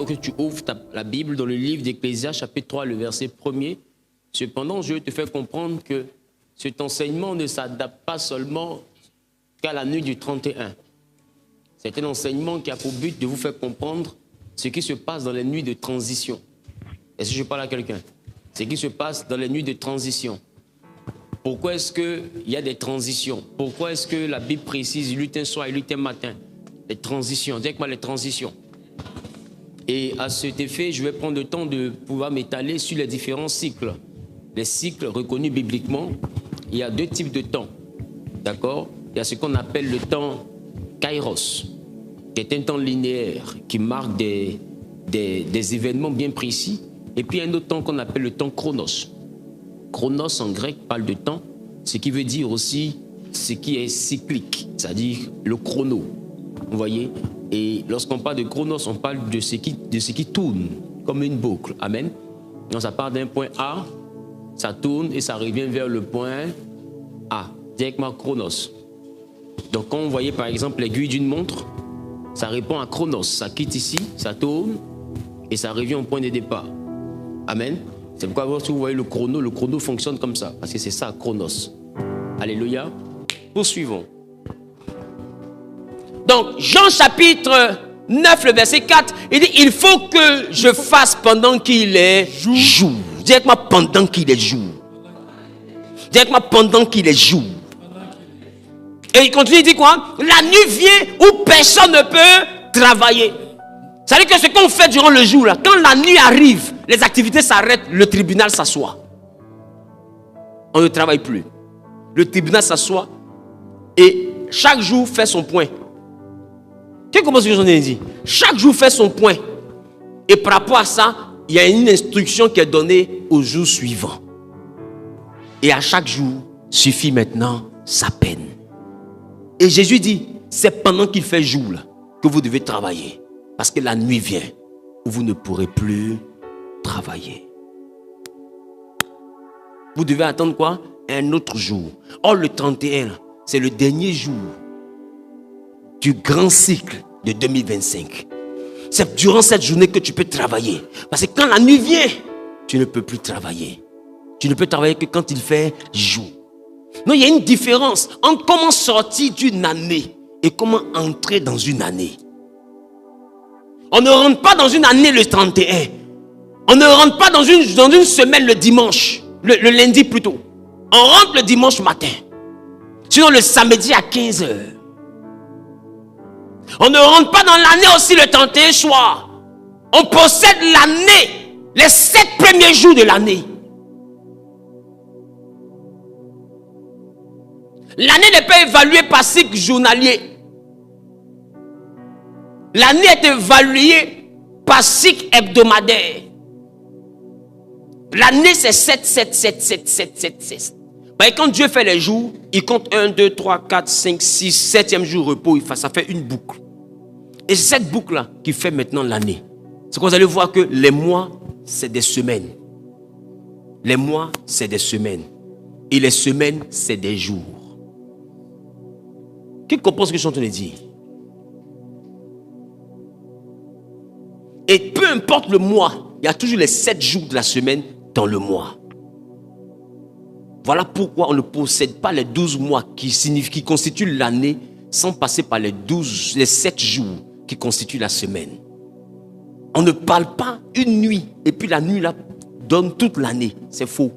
que tu ouvres la Bible dans le livre d'Ecclésiaste, chapitre 3, le verset 1er. Cependant, je te fais comprendre que cet enseignement ne s'adapte pas seulement qu'à la nuit du 31. C'est un enseignement qui a pour but de vous faire comprendre ce qui se passe dans les nuits de transition. Est-ce que je parle à quelqu'un? Ce qui se passe dans les nuits de transition. Pourquoi est-ce qu'il y a des transitions? Pourquoi est-ce que la Bible précise lutin soir et lutin matin? Les transitions, dis-moi les transitions. Et à cet effet, je vais prendre le temps de pouvoir m'étaler sur les différents cycles. Les cycles reconnus bibliquement, il y a deux types de temps. D'accord? Il y a ce qu'on appelle le temps Kairos, qui est un temps linéaire, qui marque des événements bien précis. Et puis il y a un autre temps qu'on appelle le temps Chronos. Chronos en grec parle de temps, ce qui veut dire aussi ce qui est cyclique, c'est-à-dire le chrono. Vous voyez? Et lorsqu'on parle de chronos, on parle de ce qui tourne comme une boucle. Amen. Donc ça part d'un point A, ça tourne et ça revient vers le point A, directement chronos. Donc quand vous voyez par exemple l'aiguille d'une montre, ça répond à chronos. Ça quitte ici, ça tourne et ça revient au point de départ. Amen. C'est pourquoi si vous voyez le chrono fonctionne comme ça, parce que c'est ça, chronos. Alléluia. Poursuivons. Donc, Jean chapitre 9, le verset 4, il dit, il faut que je fasse pendant qu'il est jour. Dis avec moi, pendant qu'il est jour. Dis avec moi, pendant qu'il est jour. Et il continue, il dit quoi? La nuit vient où personne ne peut travailler. Ça veut dire que ce qu'on fait durant le jour, là, quand la nuit arrive, les activités s'arrêtent, le tribunal s'assoit. On ne travaille plus. Le tribunal s'assoit et chaque jour fait son point. Qu'est-ce que j'en ai dit? Chaque jour fait son point. Et par rapport à ça, il y a une instruction qui est donnée au jour suivant. Et à chaque jour, suffit maintenant sa peine. Et Jésus dit, c'est pendant qu'il fait jour là, que vous devez travailler. Parce que la nuit vient où vous ne pourrez plus travailler. Vous devez attendre quoi? Un autre jour. Or, le 31, c'est le dernier jour du grand cycle de 2025. C'est durant cette journée que tu peux travailler. Parce que quand la nuit vient, tu ne peux plus travailler. Tu ne peux travailler que quand il fait jour. Non, il y a une différence entre comment sortir d'une année et comment entrer dans une année. On ne rentre pas dans une année le 31. On ne rentre pas dans une semaine le dimanche, le lundi plutôt. On rentre le dimanche matin. Sinon le samedi à 15h. On ne rentre pas dans l'année aussi le 31 soir. On possède l'année, les 7 premiers jours de l'année. L'année n'est pas évaluée par cycle journalier. L'année est évaluée par cycle hebdomadaire. L'année c'est 7, 7, 7, 7, 7, 7, 7. Et quand Dieu fait les jours, il compte 1, 2, 3, 4, 5, 6, 7e jour repos, ça fait une boucle. Et c'est cette boucle-là qui fait maintenant l'année. C'est que vous allez voir que les mois, c'est des semaines. Les mois, c'est des semaines. Et les semaines, c'est des jours. Qui comprend ce que je suis en train de dire? Et peu importe le mois, il y a toujours les 7 jours de la semaine dans le mois. Voilà pourquoi on ne possède pas les 12 mois qui constituent l'année sans passer par les 7 jours qui constituent la semaine. On ne parle pas une nuit et puis la nuit là donne toute l'année. C'est faux.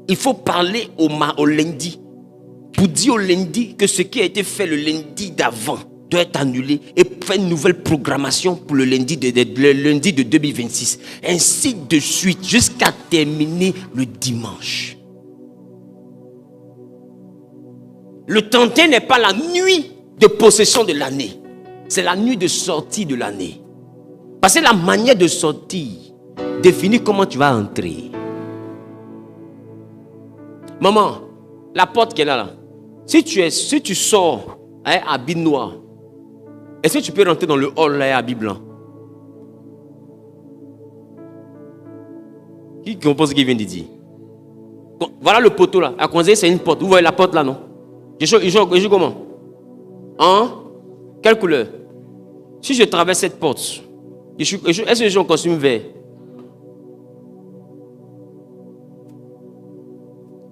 Il faut parler au lundi. Pour dire au lundi que ce qui a été fait le lundi d'avant doit être annulé et faire une nouvelle programmation pour le lundi de 2026. Ainsi de suite jusqu'à terminer le dimanche. Le 31 n'est pas la nuit de possession de l'année. C'est la nuit de sortie de l'année. Parce que la manière de sortir définit comment tu vas entrer. Maman, la porte qui est là. Si tu sors avec habit noir, est-ce que tu peux rentrer dans le hall là avec habit blanc? Qui comprend ce qu'il vient de dire? Voilà le poteau là. À Kwanzaa, c'est une porte. Vous voyez la porte là, non? Je joue comment? Hein? Quelle couleur? Si je traverse cette porte, Est-ce que je suis en costume vert?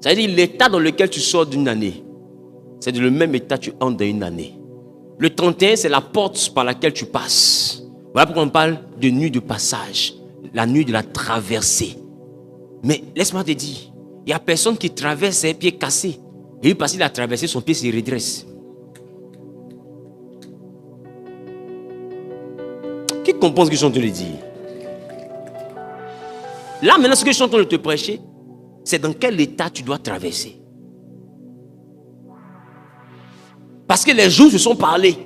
Ça veut dire l'état dans lequel tu sors d'une année, c'est de le même état que tu entres dans une année. Le 31, c'est la porte par laquelle tu passes. Voilà pourquoi on parle de nuit de passage, la nuit de la traversée. Mais laisse-moi te dire, il n'y a personne qui traverse ses pieds cassés. Et parce qu'il a traversé, son pied se redresse. Qui comprend ce que je suis en train de dire? Là, maintenant, ce que je suis en train de te prêcher, c'est dans quel état tu dois traverser. Parce que les jours se sont parlés.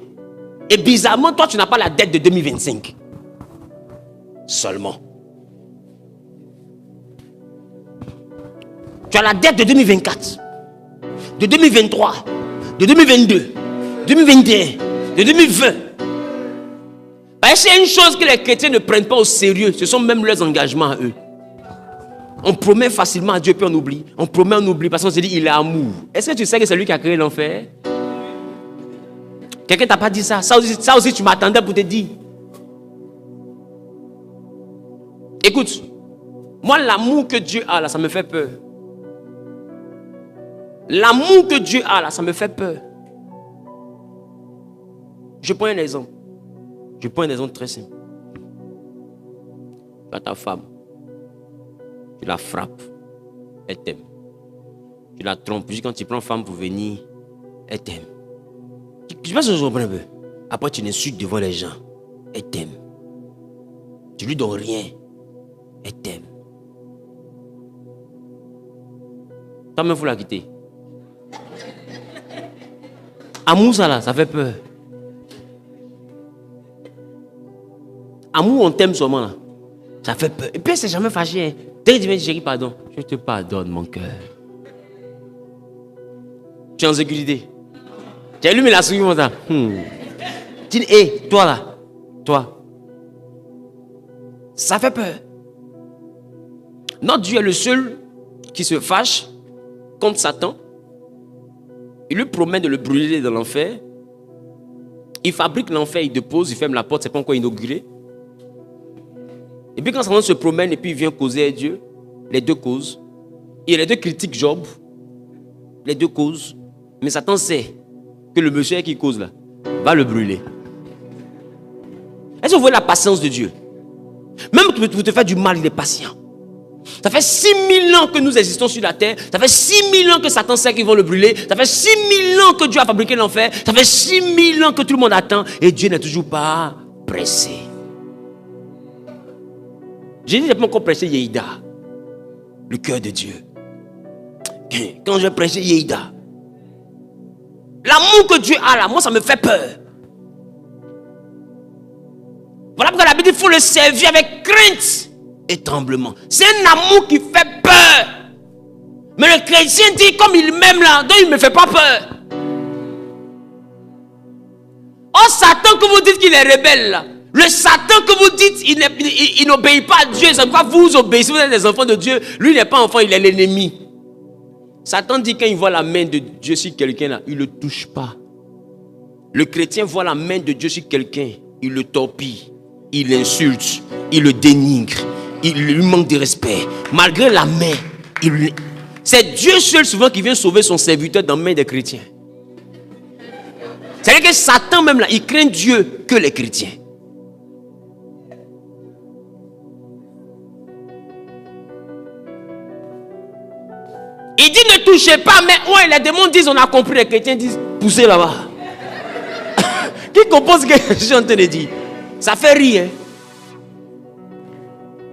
Et bizarrement, toi, tu n'as pas la dette de 2025. Seulement. Tu as la dette de 2024. De 2023. De 2022. 2021. De 2020. C'est une chose que les chrétiens ne prennent pas au sérieux. Ce sont même leurs engagements à eux. On promet facilement à Dieu puis on oublie. On promet, on oublie parce qu'on se dit il est amour. Est-ce que tu sais que c'est lui qui a créé l'enfer? Quelqu'un t'a pas dit ça? Ça aussi tu m'attendais pour te dire. Écoute, moi l'amour que Dieu a là, ça me fait peur. L'amour que Dieu a là, ça me fait peur. Je prends un exemple. Je prends un exemple très simple. Tu as ta femme. Tu la frappes. Elle t'aime. Tu la trompes. Puis quand tu prends femme pour venir, elle t'aime. Je sais pas si je comprends un peu. Après, tu l'insultes devant les gens. Elle t'aime. Tu lui donnes rien. Elle t'aime. Toi-même, il faut la quitter. Amour, ça là, ça fait peur. Amour, on t'aime seulement là. Ça fait peur. Et puis, c'est jamais fâché. Hein. Dès que tu viens, chérie, pardon. Je te pardonne, mon cœur. Tu es en sécurité. Tu as allumé la souris, mon temps. Tu dis, hé, toi là. Toi. Ça fait peur. Notre Dieu est le seul qui se fâche contre Satan. Il lui promet de le brûler dans l'enfer. Il fabrique l'enfer, il dépose, il ferme la porte, c'est pas encore inauguré. Et puis quand Satan se promène et puis il vient causer à Dieu, les deux causes. Et les deux critiquent Job. Les deux causes. Mais Satan sait que le monsieur qui cause là va le brûler. Est-ce que vous voyez la patience de Dieu? Même pour te faire du mal, il est patient. Ça fait 6000 ans que nous existons sur la terre. Ça fait 6000 ans que Satan sait qu'ils vont le brûler. Ça fait 6000 ans que Dieu a fabriqué l'enfer. Ça fait 6000 ans que tout le monde attend. Et Dieu n'est toujours pas pressé. Jésus n'a pas encore prêché Yehuda, le cœur de Dieu. Quand je prêchais Yehuda, l'amour que Dieu a là, moi ça me fait peur. Voilà pourquoi la Bible dit qu'il faut le servir avec crainte et tremblement. C'est un amour qui fait peur. Mais le chrétien dit comme il m'aime là, donc il ne me fait pas peur. Oh Satan que vous dites qu'il est rebelle là. Le Satan que vous dites, il n'obéit pas à Dieu. C'est pourquoi vous obéissez, vous êtes des enfants de Dieu. Lui, il n'est pas enfant, il est l'ennemi. Satan dit quand il voit la main de Dieu sur quelqu'un, là, il ne le touche pas. Le chrétien voit la main de Dieu sur quelqu'un, il le torpille, il l'insulte, il le dénigre, il lui manque de respect. Malgré la main, c'est Dieu seul souvent qui vient sauver son serviteur dans la main des chrétiens. C'est-à-dire que Satan même là, il craint Dieu que les chrétiens. Il dit ne touchez pas, mais ouais, les démons disent, on a compris, les chrétiens disent, poussez là-bas. Qui comprend ce que je suis en train de dire? Ça fait rire. Hein?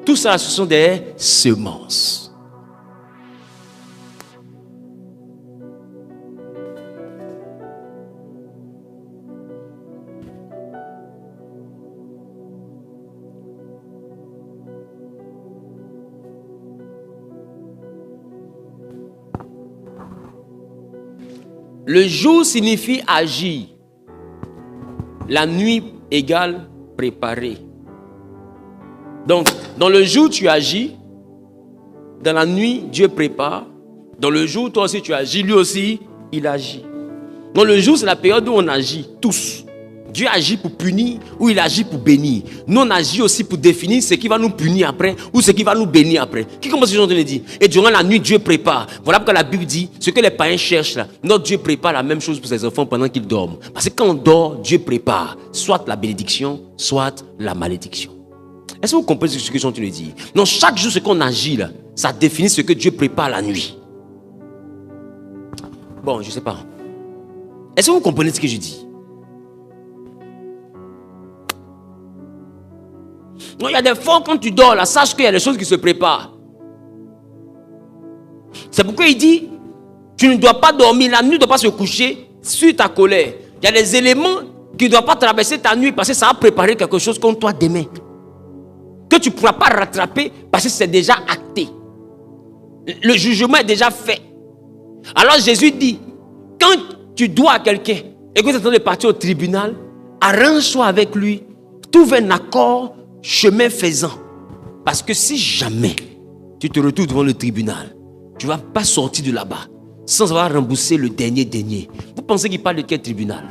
Tout ça, ce sont des semences. Le jour signifie agir. La nuit égale préparer. Donc, dans le jour, tu agis. Dans la nuit, Dieu prépare. Dans le jour, toi aussi, tu agis. Lui aussi, il agit. Dans le jour, c'est la période où on agit. Tous. Dieu agit pour punir ou il agit pour bénir. Nous, on agit aussi pour définir ce qui va nous punir après ou ce qui va nous bénir après. Qui commence ce que je dit? Et durant la nuit, Dieu prépare. Voilà pourquoi la Bible dit, ce que les païens cherchent là, notre Dieu prépare la même chose pour ses enfants pendant qu'ils dorment. Parce que quand on dort, Dieu prépare soit la bénédiction, soit la malédiction. Est-ce que vous comprenez ce que je suis en train de dire? Donc chaque jour, ce qu'on agit là, ça définit ce que Dieu prépare la nuit. Bon, je ne sais pas. Est-ce que vous comprenez ce que je dis? Non, il y a des fois quand tu dors là, sache qu'il y a des choses qui se préparent. C'est pourquoi il dit, tu ne dois pas dormir la nuit, tu ne dois pas se coucher sur ta colère. Il y a des éléments qui ne doivent pas traverser ta nuit parce que ça va préparer quelque chose contre toi demain. Que tu ne pourras pas rattraper parce que c'est déjà acté. Le jugement est déjà fait. Alors Jésus dit, quand tu dois à quelqu'un et que tu es en train de partir au tribunal, arrange-toi avec lui, trouve un accord, chemin faisant. Parce que si jamais tu te retrouves devant le tribunal, tu ne vas pas sortir de là-bas sans avoir remboursé le dernier. Vous pensez qu'il parle de quel tribunal?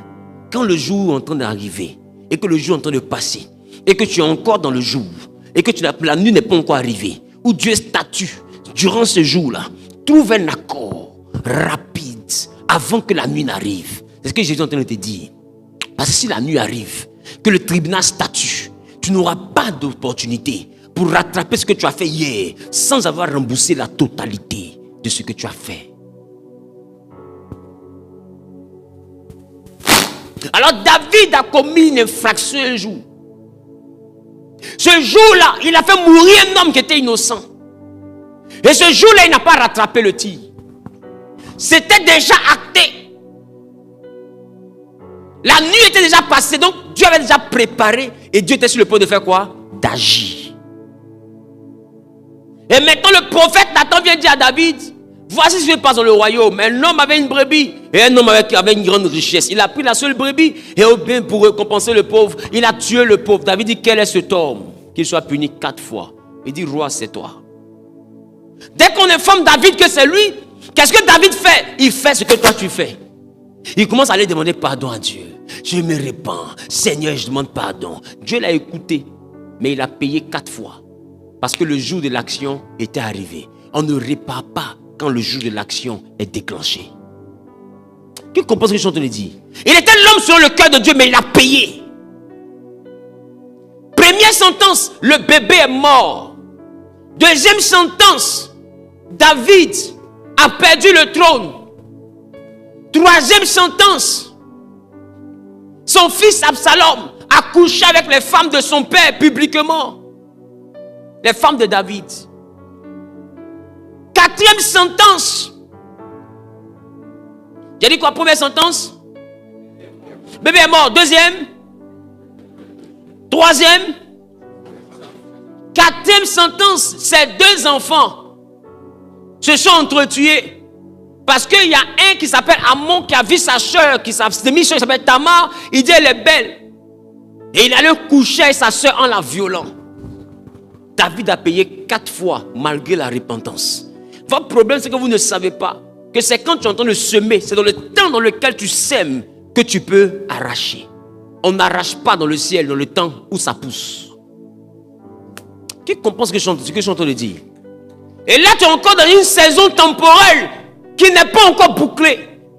Quand le jour est en train d'arriver et que le jour est en train de passer et que tu es encore dans le jour et que la nuit n'est pas encore arrivée, où Dieu statue durant ce jour-là, trouve un accord rapide avant que la nuit n'arrive. C'est ce que Jésus est en train de te dire. Parce que si la nuit arrive, que le tribunal statue, tu n'auras pas d'opportunité pour rattraper ce que tu as fait hier sans avoir remboursé la totalité de ce que tu as fait. Alors David a commis une infraction un jour. Ce jour-là, il a fait mourir un homme qui était innocent. Et ce jour-là, il n'a pas rattrapé le tir. C'était déjà acté. La nuit était déjà passée, donc Dieu avait déjà préparé. Et Dieu était sur le point de faire quoi? D'agir. Et maintenant le prophète Nathan vient dire à David, voici ce qui se passe dans le royaume. Un homme avait une brebis et un homme avait une grande richesse. Il a pris la seule brebis et au bien pour récompenser le pauvre, il a tué le pauvre. David dit, quel est cet homme? Qu'il soit puni 4 fois. Il dit, roi, c'est toi. Dès qu'on informe David que c'est lui, qu'est-ce que David fait? Il fait ce que toi tu fais. Il commence à aller demander pardon à Dieu. Je me répands. Seigneur, je demande pardon. Dieu l'a écouté, mais il a payé 4 fois. Parce que le jour de l'action était arrivé. On ne répare pas quand le jour de l'action est déclenché. Qui comprend ce que je suis en train de dire? Il était l'homme sur le cœur de Dieu, mais il a payé. Première sentence, le bébé est mort. Deuxième sentence, David a perdu le trône. Troisième sentence, son fils Absalom a couché avec les femmes de son père publiquement. Les femmes de David. Quatrième sentence. J'ai dit quoi? Première sentence? Bébé est mort. Deuxième? Troisième? Quatrième sentence, ces 2 enfants se sont entretués. Parce qu'il y a un qui s'appelle Amon qui a vu sa soeur, qui s'appelle Tamar. Il dit elle est belle. Et il allait coucher avec sa soeur en la violant. David a payé 4 fois malgré la repentance. Votre problème, c'est que vous ne savez pas que c'est quand tu es en train de semer, c'est dans le temps dans lequel tu sèmes que tu peux arracher. On n'arrache pas dans le ciel, dans le temps où ça pousse. Qui comprend ce que je suis en train de dire? Et là, tu es encore dans une saison temporelle qui n'est pas encore bouclée.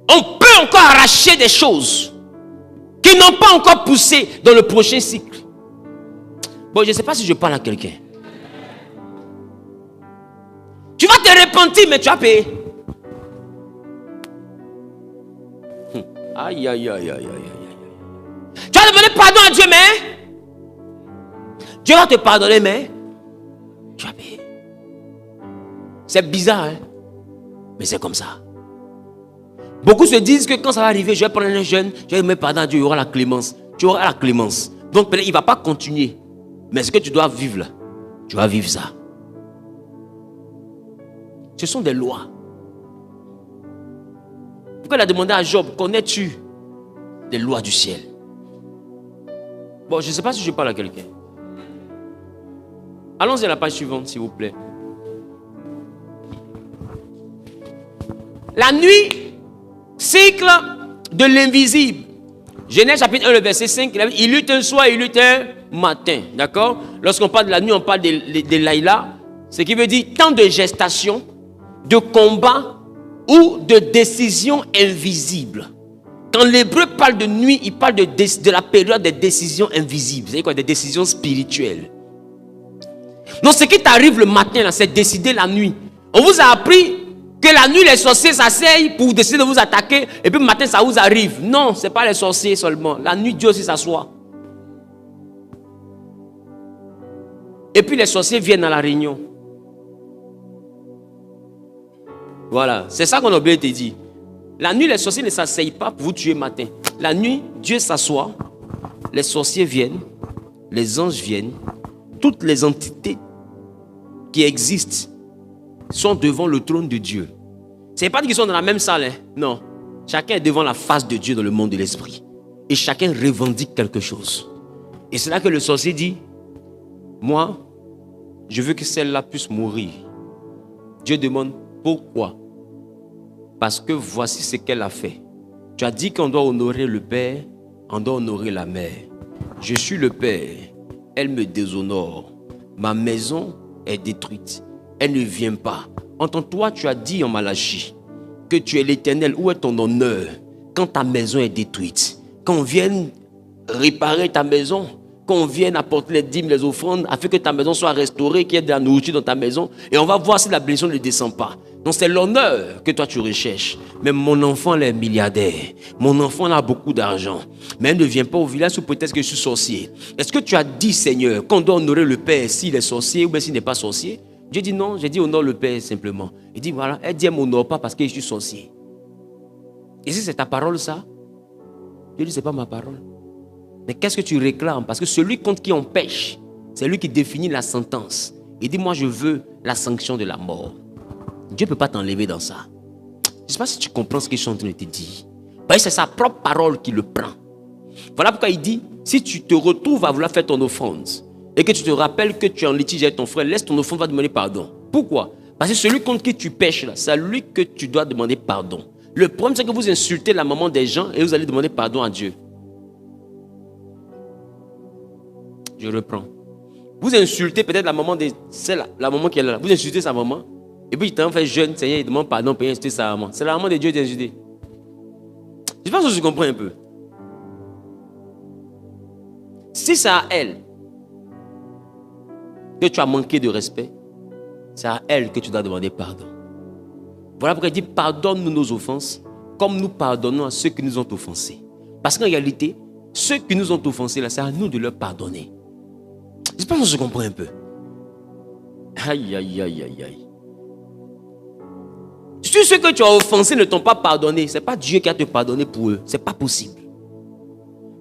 On peut encore arracher des choses qui n'ont pas encore poussé dans le prochain cycle. Bon, je ne sais pas si je parle à quelqu'un. Tu vas te repentir, mais tu as payé. Aïe, aïe, aïe, aïe, aïe, aïe. Tu vas demander pardon à Dieu, mais Dieu va te pardonner, mais tu as payé. C'est bizarre, hein? Mais c'est comme ça. Beaucoup se disent que quand ça va arriver, je vais prendre un jeune, je vais demander pardon à Dieu, il y aura la clémence. Tu auras la clémence. Donc peut-être il ne va pas continuer. Mais ce que tu dois vivre là, tu vas vivre ça. Ce sont des lois. Pourquoi il a demandé à Job, connais-tu les lois du ciel? Bon, je ne sais pas si je parle à quelqu'un. Allons-y à la page suivante, s'il vous plaît. La nuit, cycle de l'invisible. Genèse chapitre 1, le verset 5, il eut un soir, il eut un matin. D'accord? Lorsqu'on parle de la nuit, on parle de Laïla. Ce qui veut dire temps de gestation, de combat ou de décision invisible. Quand l'hébreu parle de nuit, il parle de la période des décisions invisibles. Vous savez quoi? Des décisions spirituelles. Donc ce qui t'arrive le matin, là, c'est décider la nuit. On vous a appris que la nuit, les sorciers s'asseyent pour décider de vous attaquer. Et puis le matin, ça vous arrive. Non, ce n'est pas les sorciers seulement. La nuit, Dieu aussi s'assoit. Et puis les sorciers viennent à la réunion. Voilà, c'est ça qu'on a oublié de te dire. La nuit, les sorciers ne s'asseyent pas pour vous tuer le matin. La nuit, Dieu s'assoit. Les sorciers viennent. Les anges viennent. Toutes les entités qui existent sont devant le trône de Dieu. Ce n'est pas qu'ils sont dans la même salle. Hein? Non. Chacun est devant la face de Dieu dans le monde de l'esprit. Et chacun revendique quelque chose. Et c'est là que le sorcier dit, moi, je veux que celle-là puisse mourir. Dieu demande, pourquoi? Parce que voici ce qu'elle a fait. Tu as dit qu'on doit honorer le Père, on doit honorer la Mère. Je suis le Père, elle me déshonore. Ma maison est détruite. Elle ne vient pas. Entends-toi, tu as dit en Malachie que tu es l'Éternel. Où est ton honneur quand ta maison est détruite? Quand on vienne réparer ta maison, quand on vienne apporter les dîmes, les offrandes, afin que ta maison soit restaurée, qu'il y ait de la nourriture dans ta maison, et on va voir si la bénédiction ne descend pas. Donc c'est l'honneur que toi tu recherches. Mais mon enfant elle est milliardaire. Mon enfant elle a beaucoup d'argent. Mais elle ne vient pas au village ou peut-être que je suis sorcier. Est-ce que tu as dit, Seigneur, qu'on doit honorer le Père s'il est sorcier ou bien s'il n'est pas sorcier? Dieu dit non, j'ai dit honore le Père simplement. Il dit voilà, elle dit elle ne m'honore pas parce que je suis sorcier. Et si c'est ta parole ça? Dieu dit c'est pas ma parole. Mais qu'est-ce que tu réclames? Parce que celui contre qui on pêche, c'est lui qui définit la sentence. Il dit moi je veux la sanction de la mort. Dieu ne peut pas t'enlever dans ça. Je ne sais pas si tu comprends ce que je suis en train de te dire. C'est sa propre parole qui le prend. Voilà pourquoi il dit, si tu te retrouves à vouloir faire ton offrande et que tu te rappelles que tu es en litige avec ton frère, laisse ton offrande, va demander pardon. Pourquoi? Parce que celui contre qui tu pêches, c'est à lui que tu dois demander pardon. Le problème, c'est que vous insultez la maman des gens et vous allez demander pardon à Dieu. Je reprends. Vous insultez peut-être la maman de celle-là, la maman qui est là. Vous insultez sa maman. Et puis, il t'en fait jeune, Seigneur, il demande pardon pour insulter sa maman. C'est la maman de Dieu d'insulter. Je pense que je comprends un peu. Si c'est à elle que tu as manqué de respect, c'est à elle que tu dois demander pardon. Voilà pourquoi il dit, pardonne-nous nos offenses, comme nous pardonnons à ceux qui nous ont offensés. Parce qu'en réalité, ceux qui nous ont offensés, là, c'est à nous de leur pardonner. Je pense que je comprends un peu. Aïe, aïe, aïe, aïe, aïe. Si ceux que tu as offensés ne t'ont pas pardonné, ce n'est pas Dieu qui a te pardonné pour eux. Ce n'est pas possible.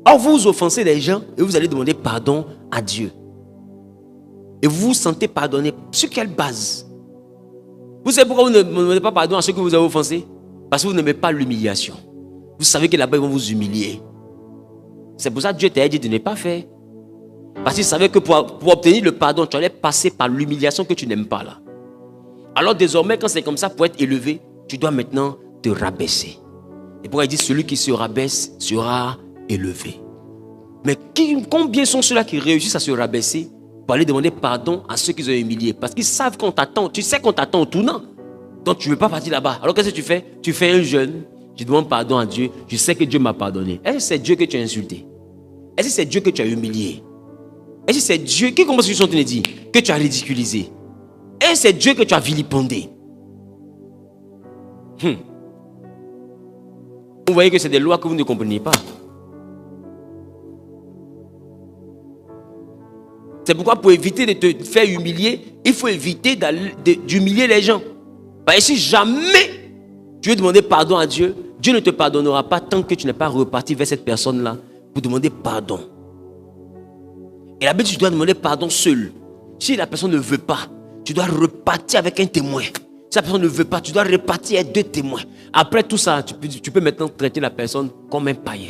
Or, vous offensez les gens et vous allez demander pardon à Dieu. Et vous vous sentez pardonné. Sur quelle base? Vous savez pourquoi vous ne demandez pas pardon à ceux que vous avez offensés? Parce que vous n'aimez pas l'humiliation. Vous savez que là-bas, ils vont vous humilier. C'est pour ça que Dieu t'a dit de ne pas faire. Parce qu'il savait que pour obtenir le pardon, tu allais passer par l'humiliation que tu n'aimes pas là. Alors désormais, quand c'est comme ça, pour être élevé, tu dois maintenant te rabaisser. Et pourquoi il dit, celui qui se rabaisse sera élevé. Mais combien sont ceux-là qui réussissent à se rabaisser pour aller demander pardon à ceux qui ont humiliés? Parce qu'ils savent qu'on t'attend. Tu sais qu'on t'attend au tournant. Donc tu ne veux pas partir là-bas. Alors qu'est-ce que tu fais? Tu fais un jeûne. Tu demandes pardon à Dieu. Je sais que Dieu m'a pardonné. Est-ce que c'est Dieu que tu as insulté? Est-ce que c'est Dieu que tu as humilié? Est-ce que c'est Dieu qui commence ce que je suis en train de dire? Que tu as ridiculisé? Et c'est Dieu que tu as vilipendé. Vous voyez que c'est des lois que vous ne comprenez pas. C'est pourquoi pour éviter de te faire humilier, il faut éviter d'humilier les gens. Parce que si jamais tu veux demander pardon à Dieu, Dieu ne te pardonnera pas tant que tu n'es pas reparti vers cette personne-là pour demander pardon. Et la Bible, tu dois demander pardon seul. Si la personne ne veut pas, tu dois repartir avec un témoin. Si la personne ne veut pas, tu dois repartir avec 2 témoins. Après tout ça, tu peux maintenant traiter la personne comme un païen.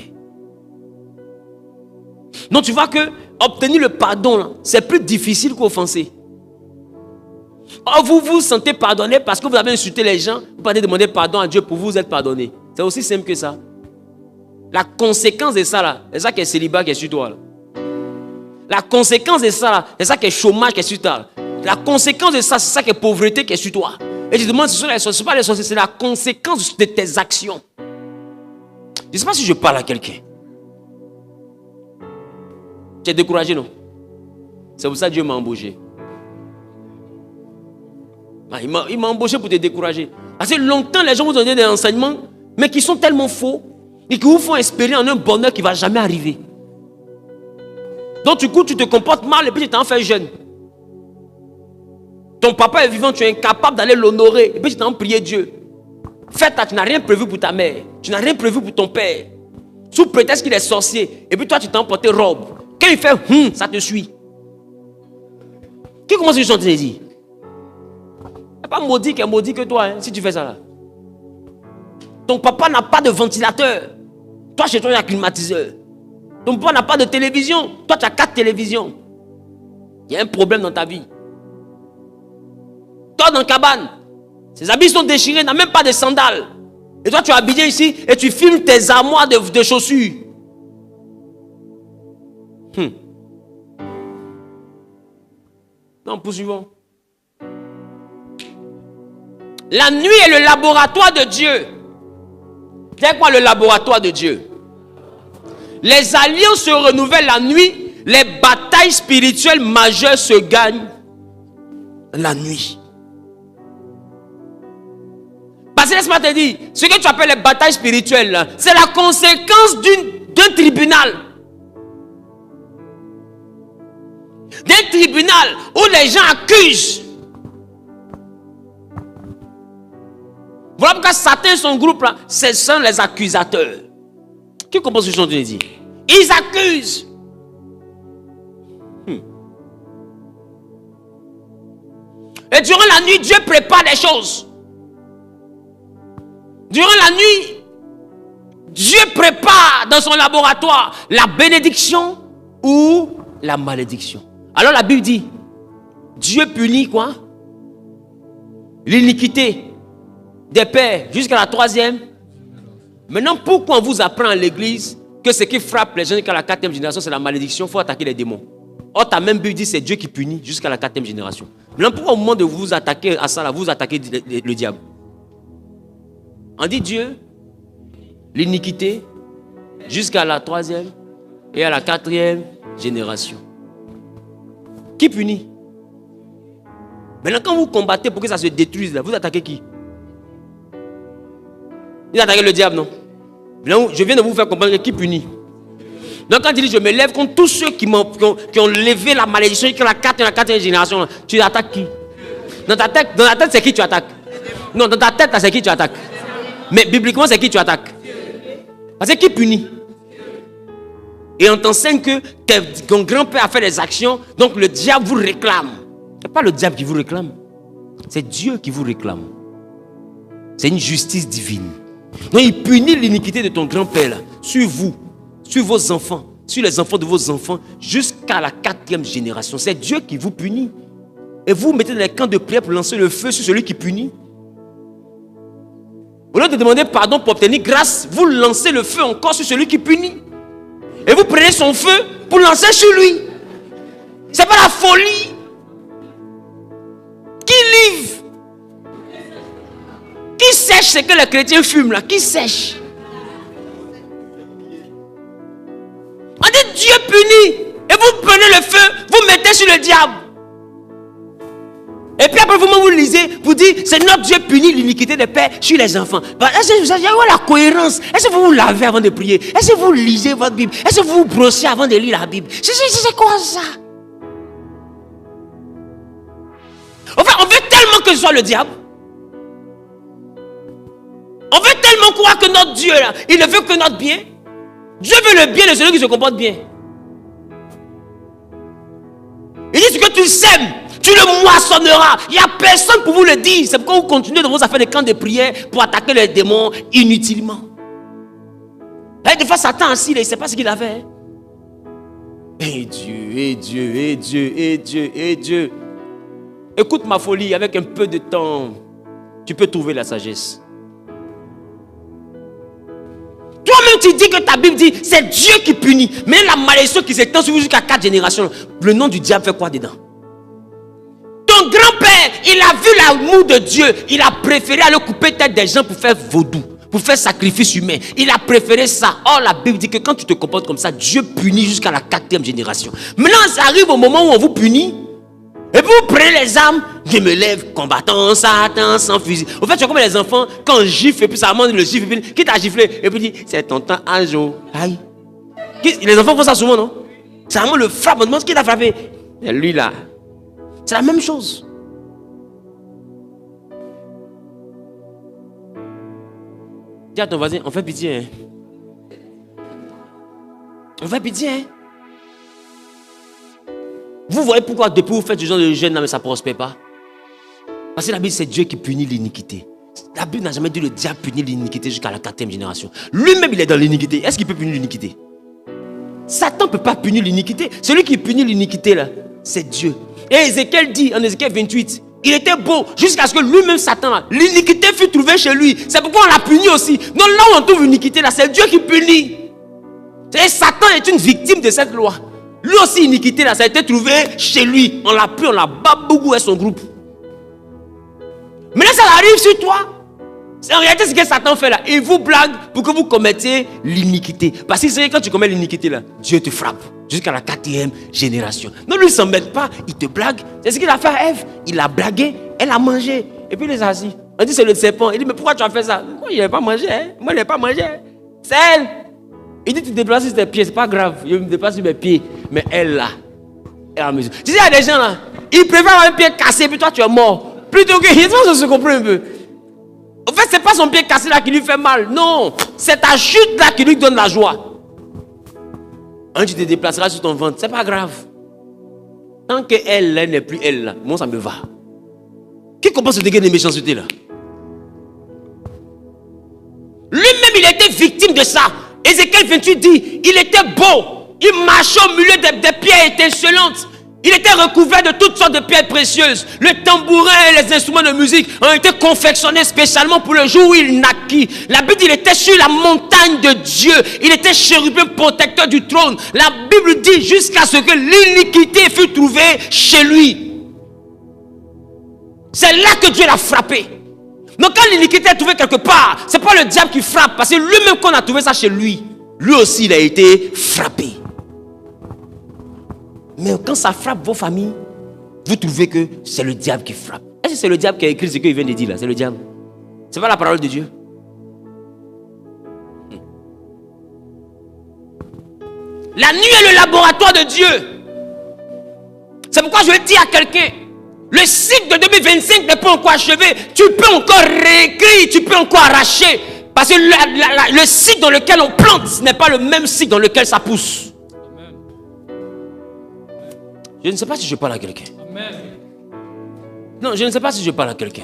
Donc tu vois que obtenir le pardon, c'est plus difficile qu'offenser. Or vous vous sentez pardonné parce que vous avez insulté les gens. Vous allez demander pardon à Dieu pour vous être pardonné. C'est aussi simple que ça. La conséquence de ça, là, c'est ça qui est célibat qui est sur toi. Là. La conséquence de ça, là, c'est ça qui est chômage qui est sur toi. Là. La conséquence de ça, c'est ça qui est pauvreté qui est sur toi. Et je te demande, ce n'est pas les sorciers, c'est la conséquence de tes actions. Je ne sais pas si je parle à quelqu'un. Tu es découragé, non? C'est pour ça que Dieu m'a embauché. Il m'a embauché pour te décourager. Parce que longtemps, les gens vous donnaient des enseignements, mais qui sont tellement faux et qui vous font espérer en un bonheur qui ne va jamais arriver. Donc, du coup, tu te comportes mal et puis tu t'en fais jeune. Ton papa est vivant, tu es incapable d'aller l'honorer et puis tu t'en pries Dieu. Fais tu n'as rien prévu pour ta mère, tu n'as rien prévu pour ton père. Sous prétexte qu'il est sorcier, et puis toi, tu t'es emporté robe. Quand il fait ça te suit. Qui commence à chanter dire? Il n'y a pas maudit qui est maudit que toi, hein, si tu fais ça là. Ton papa n'a pas de ventilateur. Toi, chez toi, il y a un climatiseur. Ton papa n'a pas de télévision. Toi, tu as 4 télévisions. Il y a un problème dans ta vie. Toi, dans la cabane, ses habits sont déchirés, n'a même pas de sandales. Et toi, tu es habillé ici et tu filmes tes armoires de chaussures. Non, poursuivons. La nuit est le laboratoire de Dieu. C'est quoi le laboratoire de Dieu? Les alliances se renouvellent la nuit. Les batailles spirituelles majeures se gagnent la nuit. Parce que laisse-moi te dire, ce que tu appelles les batailles spirituelles, c'est la conséquence d'un tribunal. D'un tribunal où les gens accusent. Voilà pourquoi Satan et son groupe, là, ce sont les accusateurs. Qui comprend ce que je viens de dire? Ils accusent. Et durant la nuit, Dieu prépare des choses. Durant la nuit, Dieu prépare dans son laboratoire la bénédiction ou la malédiction. Alors la Bible dit, Dieu punit quoi? L'iniquité des pères jusqu'à la 3e. Maintenant, pourquoi on vous apprend à l'église que ce qui frappe les gens jusqu'à la 4e génération, c'est la malédiction, il faut attaquer les démons. Or, ta même Bible dit c'est Dieu qui punit jusqu'à la 4e génération. Maintenant, pourquoi au moment de vous attaquer à ça, là, vous attaquez le diable? On dit Dieu, l'iniquité, jusqu'à la 3e et à la 4e génération. Qui punit? Maintenant, quand vous combattez pour que ça se détruise, là, vous attaquez qui? Vous attaquez le diable, non? Maintenant, je viens de vous faire comprendre qui punit. Donc, quand il dit je me lève contre tous ceux qui ont levé la malédiction, qui ont la 4e génération, tu attaques qui? Dans ta tête, c'est qui tu attaques? Non, dans ta tête, c'est qui tu attaques? Mais bibliquement, c'est qui tu attaques? Parce que qui punit? Et on t'enseigne que ton grand-père a fait des actions, donc le diable vous réclame. Ce n'est pas le diable qui vous réclame. C'est Dieu qui vous réclame. C'est une justice divine. Donc il punit l'iniquité de ton grand-père là, sur vous, sur vos enfants, sur les enfants de vos enfants, jusqu'à la 4e génération. C'est Dieu qui vous punit. Et vous mettez dans les camps de prière pour lancer le feu sur celui qui punit. Au lieu de demander pardon pour obtenir grâce, vous lancez le feu encore sur celui qui punit. Et vous prenez son feu pour lancer sur lui. C'est pas la folie. Qui livre? Qui sèche ce que les chrétiens fument là? Qui sèche? On dit Dieu punit. Et vous prenez le feu, vous mettez sur le diable. Et puis après vous lisez, vous dites c'est notre Dieu punit l'iniquité des pères sur les enfants. Est-ce que vous avez la cohérence? Est-ce que vous vous lavez avant de prier? Est-ce que vous lisez votre Bible? Est-ce que vous vous brossez avant de lire la Bible? C'est quoi ça? Enfin, on veut tellement que ce soit le diable. On veut tellement croire que notre Dieu là, il ne veut que notre bien. Dieu veut le bien de celui qui se comporte bien. Il dit ce que tu sèmes, tu le moissonneras. Il n'y a personne pour vous le dire. C'est pourquoi vous continuez dans vos affaires de camp de prière pour attaquer les démons inutilement. Et des fois, Satan assis, il ne sait pas ce qu'il avait. Et Dieu, et Dieu, et Dieu, et Dieu, et Dieu. Écoute ma folie, avec un peu de temps, tu peux trouver la sagesse. Toi-même, toi-même tu dis que ta Bible dit c'est Dieu qui punit. Mais la malédiction qui s'étend sur vous jusqu'à 4 générations, le nom du diable fait quoi dedans? Ton grand-père, il a vu l'amour de Dieu. Il a préféré aller couper tête des gens pour faire vaudou, pour faire sacrifice humain. Il a préféré ça. Or, la Bible dit que quand tu te comportes comme ça, Dieu punit jusqu'à la 4e génération. Maintenant, ça arrive au moment où on vous punit. Et puis vous prenez les armes. Je me lève, combattant, Satan, sans fusil. Au fait, tu es comme les enfants, quand on gifle, et puis ça monte le gifle, et puis qui t'a giflé? Et puis dit, c'est tonton Anjo. Aïe. Les enfants font ça souvent, non? C'est vraiment le frappe, on demande qui t'a frappé. Et lui là. C'est la même chose. Dis à ton voisin, on fait pitié. Hein? On fait pitié. Hein? Vous voyez pourquoi depuis vous faites ce genre de jeûne là, mais ça ne prospère pas? Parce que la Bible, c'est Dieu qui punit l'iniquité. La Bible n'a jamais dit le diable punit l'iniquité jusqu'à la 4e génération. Lui-même, il est dans l'iniquité. Est-ce qu'il peut punir l'iniquité? Satan ne peut pas punir l'iniquité. Celui qui punit l'iniquité là, c'est Dieu. Et Ézéchiel dit en Ézéchiel 28, il était beau jusqu'à ce que lui-même, Satan, l'iniquité fut trouvée chez lui. C'est pourquoi on l'a puni aussi. Donc là où on trouve l'iniquité, là, c'est Dieu qui punit. Et Satan est une victime de cette loi. Lui aussi, iniquité, là, ça a été trouvé chez lui. On l'a pris, on l'a babougou et son groupe. Mais là, ça arrive sur toi. En réalité, ce que Satan fait là, il vous blague pour que vous commettiez l'iniquité. Parce que c'est quand tu commets l'iniquité là, Dieu te frappe jusqu'à la 4e génération. Non, lui, il ne s'embête pas, il te blague. C'est ce qu'il a fait à Ève. Il a blagué, elle a mangé. Et puis il les a assis. On dit c'est le serpent. Il dit mais pourquoi tu as fait ça? Moi, il n'avait pas mangé. Hein? Moi, il n'avait pas mangé. Hein? C'est elle. Il dit tu te déplaces sur tes pieds, c'est pas grave. Je me déplace sur mes pieds. Mais elle là, elle a mesure. Tu sais, il y a des gens là, ils préfèrent avoir un pied cassé, puis toi tu es mort. Plutôt que, il faut se comprendre un peu. En fait, c'est pas son pied cassé là qui lui fait mal. Non, c'est ta chute là qui lui donne la joie. Quand tu te déplaceras sur ton ventre, c'est pas grave. Tant qu'elle n'est plus elle là, moi ça me va. Qui comprend ce degré de méchanceté là? Lui-même il était victime de ça. Ézéchiel 28 dit, il était beau. Il marchait au milieu des pierres étincelantes. Il était recouvert de toutes sortes de pierres précieuses. Le tambourin et les instruments de musique ont été confectionnés spécialement pour le jour où il naquit. La Bible dit qu'il était sur la montagne de Dieu. Il était chérubin protecteur du trône. La Bible dit jusqu'à ce que l'iniquité fût trouvée chez lui. C'est là que Dieu l'a frappé. Donc quand l'iniquité est trouvée quelque part, ce n'est pas le diable qui frappe. Parce que lui-même qu'on a trouvé ça chez lui, lui aussi il a été frappé. Mais quand ça frappe vos familles, vous trouvez que c'est le diable qui frappe. Est-ce que c'est le diable qui a écrit ce qu'il vient de dire là? C'est le diable. Ce n'est pas la parole de Dieu. La nuit est le laboratoire de Dieu. C'est pourquoi je dis à quelqu'un, le cycle de 2025 n'est pas encore achevé. Tu peux encore réécrire, tu peux encore arracher. Parce que le cycle dans lequel on plante, ce n'est pas le même cycle dans lequel ça pousse. Je ne sais pas si je parle à quelqu'un. Amen. Non, je ne sais pas si je parle à quelqu'un.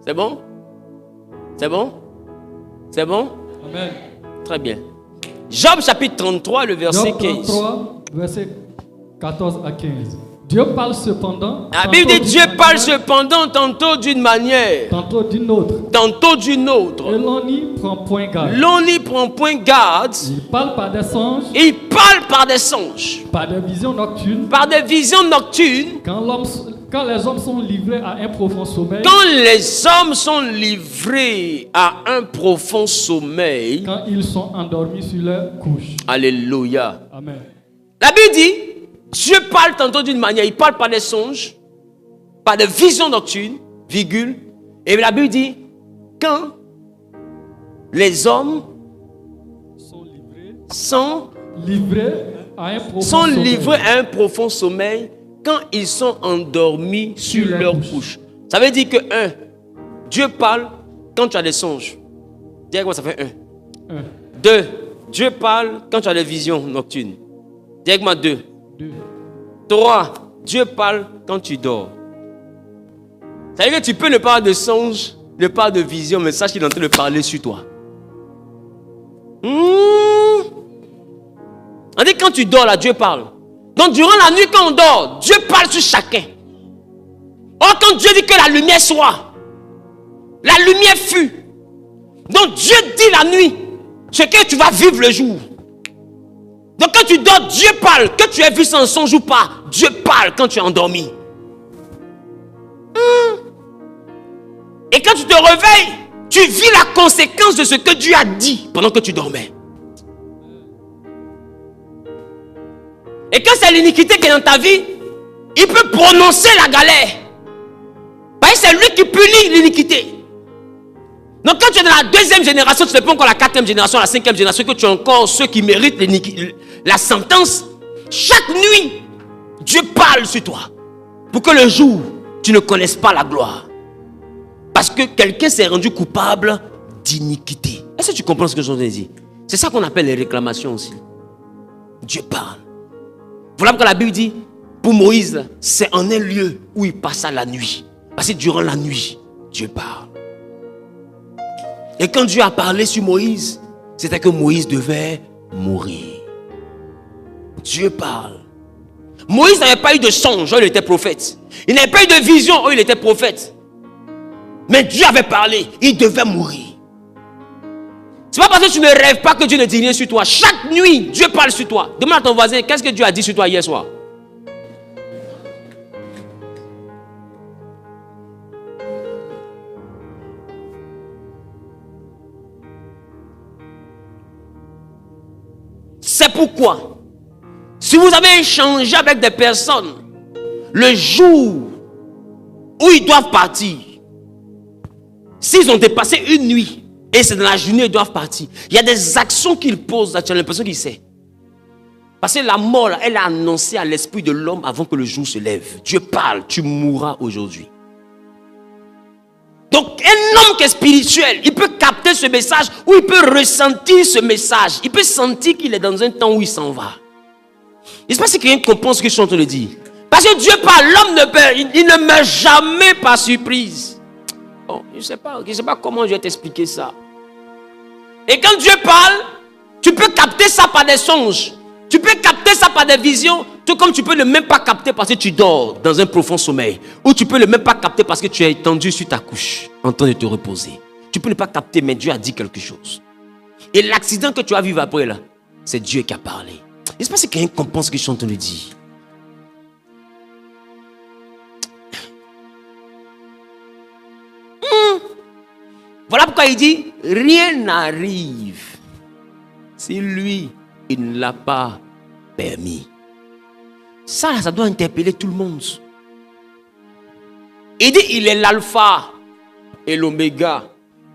C'est bon? C'est bon? C'est bon? Amen. Très bien. Job chapitre 33, le verset Job 15. 33, verset 14 à 15. Dieu parle cependant. La Bible dit Dieu parle cependant tantôt d'une manière, tantôt d'une autre. Tantôt d'une autre. Et l'on n'y prend point garde. L'on n'y prend point garde. Il parle par des songes. Il parle par des songes. Par des visions nocturnes. Par des visions nocturnes. Quand les hommes sont livrés à un profond sommeil. Quand les hommes sont livrés à un profond sommeil. Quand ils sont endormis sur leur couche. Alléluia. Amen. La Bible dit Dieu parle tantôt d'une manière, il parle par des songes, par des visions nocturnes, virgule. Et la Bible dit, quand les hommes sont livrés à un profond sommeil, quand ils sont endormis sur leur couche. Ça veut dire que, Dieu parle quand tu as des songes. Dis moi ça fait 1. 2, Dieu parle quand tu as des visions nocturnes. Dis moi 2. 3, Dieu parle quand tu dors. Ça veut dire que tu peux ne pas avoir de songe, ne pas avoir de vision, mais sache qu'il est en train de parler sur toi. On dit quand tu dors là, Dieu parle. Donc durant la nuit quand on dort, Dieu parle sur chacun. Or quand Dieu dit que la lumière soit, la lumière fut. Donc Dieu dit la nuit ce que tu vas vivre le jour. Donc quand tu dors, Dieu parle. Que tu aies vu sans songe ou pas, Dieu parle quand tu es endormi. Et quand tu te réveilles, tu vis la conséquence de ce que Dieu a dit pendant que tu dormais. Et quand c'est l'iniquité qui est dans ta vie, il peut prononcer la galère. Parce que c'est lui qui punit l'iniquité. Donc quand tu es dans la deuxième génération, tu n'es pas encore la quatrième génération, la cinquième génération, que tu es encore ceux qui méritent la sentence. Chaque nuit, Dieu parle sur toi. Pour que le jour, tu ne connaisses pas la gloire. Parce que quelqu'un s'est rendu coupable d'iniquité. Est-ce que tu comprends ce que je veux dire? C'est ça qu'on appelle les réclamations aussi. Dieu parle. Voilà pourquoi la Bible dit, pour Moïse, c'est en un lieu où il passa la nuit. Parce que durant la nuit, Dieu parle. Et quand Dieu a parlé sur Moïse, c'était que Moïse devait mourir. Dieu parle. Moïse n'avait pas eu de songe, il était prophète. Il n'avait pas eu de vision, il était prophète. Mais Dieu avait parlé, il devait mourir. C'est pas parce que tu ne rêves pas que Dieu ne dit rien sur toi. Chaque nuit, Dieu parle sur toi. Demande à ton voisin, qu'est-ce que Dieu a dit sur toi hier soir? C'est pourquoi, si vous avez échangé avec des personnes, le jour où ils doivent partir, s'ils ont dépassé une nuit, et c'est dans la journée ils doivent partir, il y a des actions qu'ils posent, tu as l'impression qu'ils savent. Parce que la mort, elle a annoncé à l'esprit de l'homme avant que le jour se lève. Dieu parle, tu mourras aujourd'hui. Donc un homme qui est spirituel, il peut capter ce message ou il peut ressentir ce message. Il peut sentir qu'il est dans un temps où il s'en va. Il ne se passe que quelqu'un comprend ce que je suis en train de dire. Parce que Dieu parle, l'homme il ne meurt jamais par surprise. Bon, je ne sais pas comment je vais t'expliquer ça. Et quand Dieu parle, tu peux capter ça par des songes. Tu peux capter ça par des visions. Tout comme tu peux ne même pas capter parce que tu dors dans un profond sommeil. Ou tu peux ne même pas capter parce que tu es étendu sur ta couche en train de te reposer. Tu peux ne pas capter, mais Dieu a dit quelque chose. Et l'accident que tu vas vivre après là, c'est Dieu qui a parlé. Il se passe que quelqu'un comprend ce que je suis en train de dire. Voilà pourquoi il dit, rien n'arrive si lui, il ne l'a pas permis. Ça doit interpeller tout le monde. Il dit, il est l'alpha et l'oméga.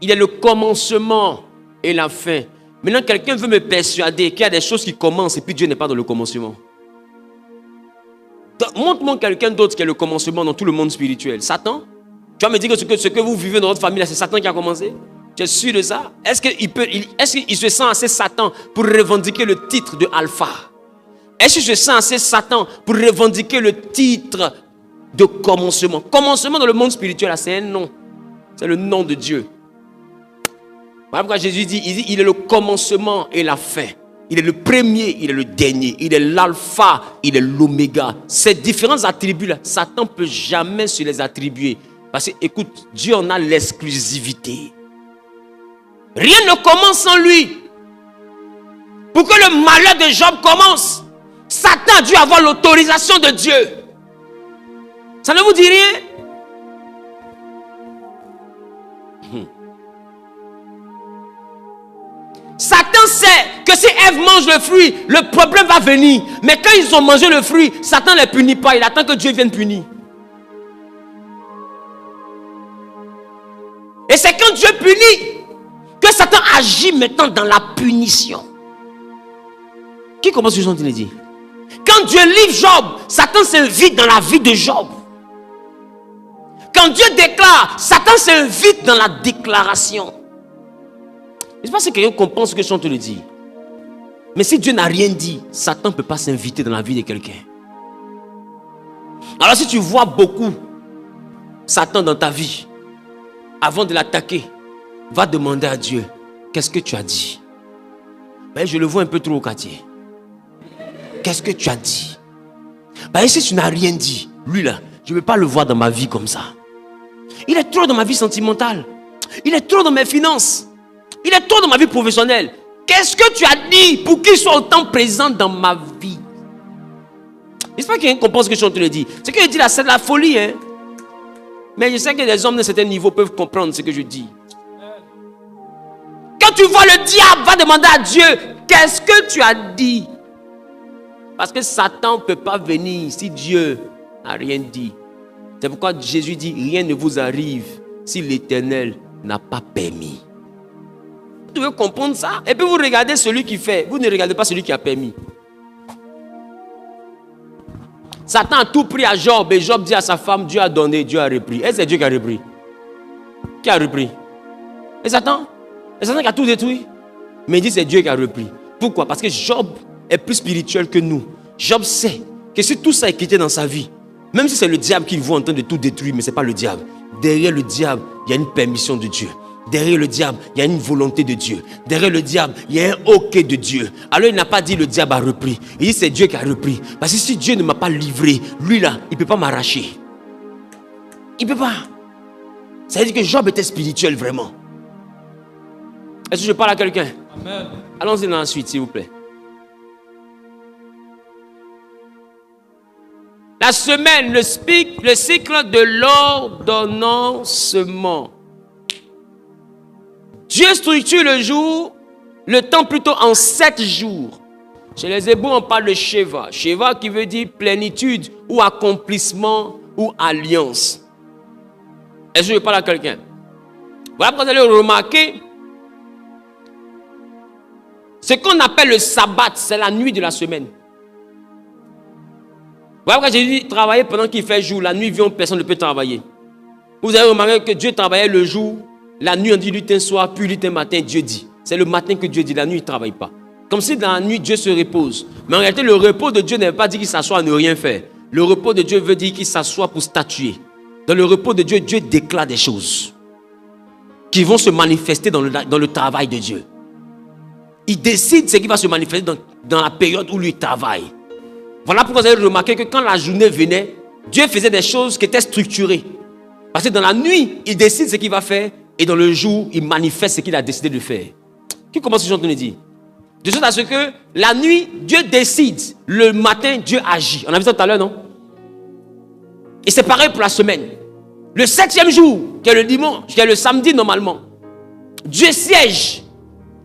Il est le commencement et la fin. Maintenant, quelqu'un veut me persuader qu'il y a des choses qui commencent et puis Dieu n'est pas dans le commencement. Montre-moi quelqu'un d'autre qui est le commencement dans tout le monde spirituel. Satan? Tu vas me dire que ce que vous vivez dans votre famille, c'est Satan qui a commencé? Tu es sûr de ça? Est-ce qu'il se sent assez Satan pour revendiquer le titre de alpha? Est-ce qu'il se sent assez Satan pour revendiquer le titre de commencement? Commencement dans le monde spirituel, c'est un nom. C'est le nom de Dieu. Voilà pourquoi Jésus dit, il est le commencement et la fin. Il est le premier, il est le dernier. Il est l'alpha, il est l'oméga. Ces différents attributs-là, Satan ne peut jamais se les attribuer. Parce que, écoute, Dieu en a l'exclusivité. Rien ne commence sans lui. Pour que le malheur de Job commence, Satan a dû avoir l'autorisation de Dieu. Ça ne vous dit rien? Satan sait que si Ève mange le fruit, le problème va venir. Mais quand ils ont mangé le fruit, Satan ne les punit pas. Il attend que Dieu vienne punir. Et c'est quand Dieu punit que Satan agit maintenant dans la punition. Qui commence ce que je suis en train de dire? Quand Dieu livre Job, Satan s'invite dans la vie de Job. Quand Dieu déclare, Satan s'invite dans la déclaration. Je ne sais pas si quelqu'un comprend ce que je suis en train de dire. Mais si Dieu n'a rien dit, Satan ne peut pas s'inviter dans la vie de quelqu'un. Alors si tu vois beaucoup Satan dans ta vie, avant de l'attaquer, va demander à Dieu, qu'est-ce que tu as dit? Ben, je le vois un peu trop au quartier. Qu'est-ce que tu as dit? Bah, si tu n'as rien dit, lui là, je ne veux pas le voir dans ma vie comme ça. Il est trop dans ma vie sentimentale. Il est trop dans mes finances. Il est trop dans ma vie professionnelle. Qu'est-ce que tu as dit pour qu'il soit autant présent dans ma vie? J'espère qu'il y a une comprend ce que je suis en train de dire. Ce que je dis là, c'est de la folie. Hein? Mais je sais que les hommes de certain niveau peuvent comprendre ce que je dis. Quand tu vois le diable, va demander à Dieu, qu'est-ce que tu as dit? Parce que Satan ne peut pas venir si Dieu n'a rien dit. C'est pourquoi Jésus dit, rien ne vous arrive si l'Éternel n'a pas permis. Vous devez comprendre ça. Et puis vous regardez celui qui fait. Vous ne regardez pas celui qui a permis. Satan a tout pris à Job. Et Job dit à sa femme, Dieu a donné, Dieu a repris. Et c'est Dieu qui a repris. Qui a repris? Et Satan? Et Satan qui a tout détruit. Mais il dit c'est Dieu qui a repris. Pourquoi? Parce que Job est plus spirituel que nous. Job sait que si tout ça est quitté dans sa vie, même si c'est le diable qui voit en train de tout détruire, mais ce n'est pas le diable. Derrière le diable, il y a une permission de Dieu. Derrière le diable, il y a une volonté de Dieu. Derrière le diable, il y a un OK de Dieu. Alors il n'a pas dit le diable a repris. Il dit c'est Dieu qui a repris. Parce que si Dieu ne m'a pas livré, lui là, il ne peut pas m'arracher. Il ne peut pas. Ça veut dire que Job était spirituel vraiment. Est-ce que je parle à quelqu'un? Amen. Allons-y dans la suite, s'il vous plaît. La semaine, le cycle de l'ordonnancement. Dieu structure le jour, le temps plutôt en 7 jours. Chez les Hébreux, on parle de Sheva. Sheva qui veut dire plénitude ou accomplissement ou alliance. Est-ce que je parle à quelqu'un? Voilà pourquoi vous allez remarquer ce qu'on appelle le sabbat, c'est la nuit de la semaine. Voilà pourquoi j'ai dit travailler pendant qu'il fait jour. La nuit vient, personne ne peut travailler. Vous avez remarqué que Dieu travaillait le jour, la nuit on dit lutin soir, puis lutin matin, Dieu dit. C'est le matin que Dieu dit, la nuit il ne travaille pas. Comme si dans la nuit Dieu se repose. Mais en réalité le repos de Dieu ne veut pas dire qu'il s'assoit à ne rien faire. Le repos de Dieu veut dire qu'il s'assoit pour statuer. Dans le repos de Dieu, Dieu déclare des choses qui vont se manifester dans le travail de Dieu. Il décide ce qui va se manifester dans la période où lui travaille. Voilà pourquoi vous avez remarqué que quand la journée venait, Dieu faisait des choses qui étaient structurées. Parce que dans la nuit, il décide ce qu'il va faire et dans le jour, il manifeste ce qu'il a décidé de faire. Qui commence ce que je suis en train de dire? De sorte à ce que la nuit, Dieu décide. Le matin, Dieu agit. On a vu ça tout à l'heure, non? Et c'est pareil pour la semaine. Le 7e jour, qui est le dimanche, qui est le samedi normalement, Dieu siège.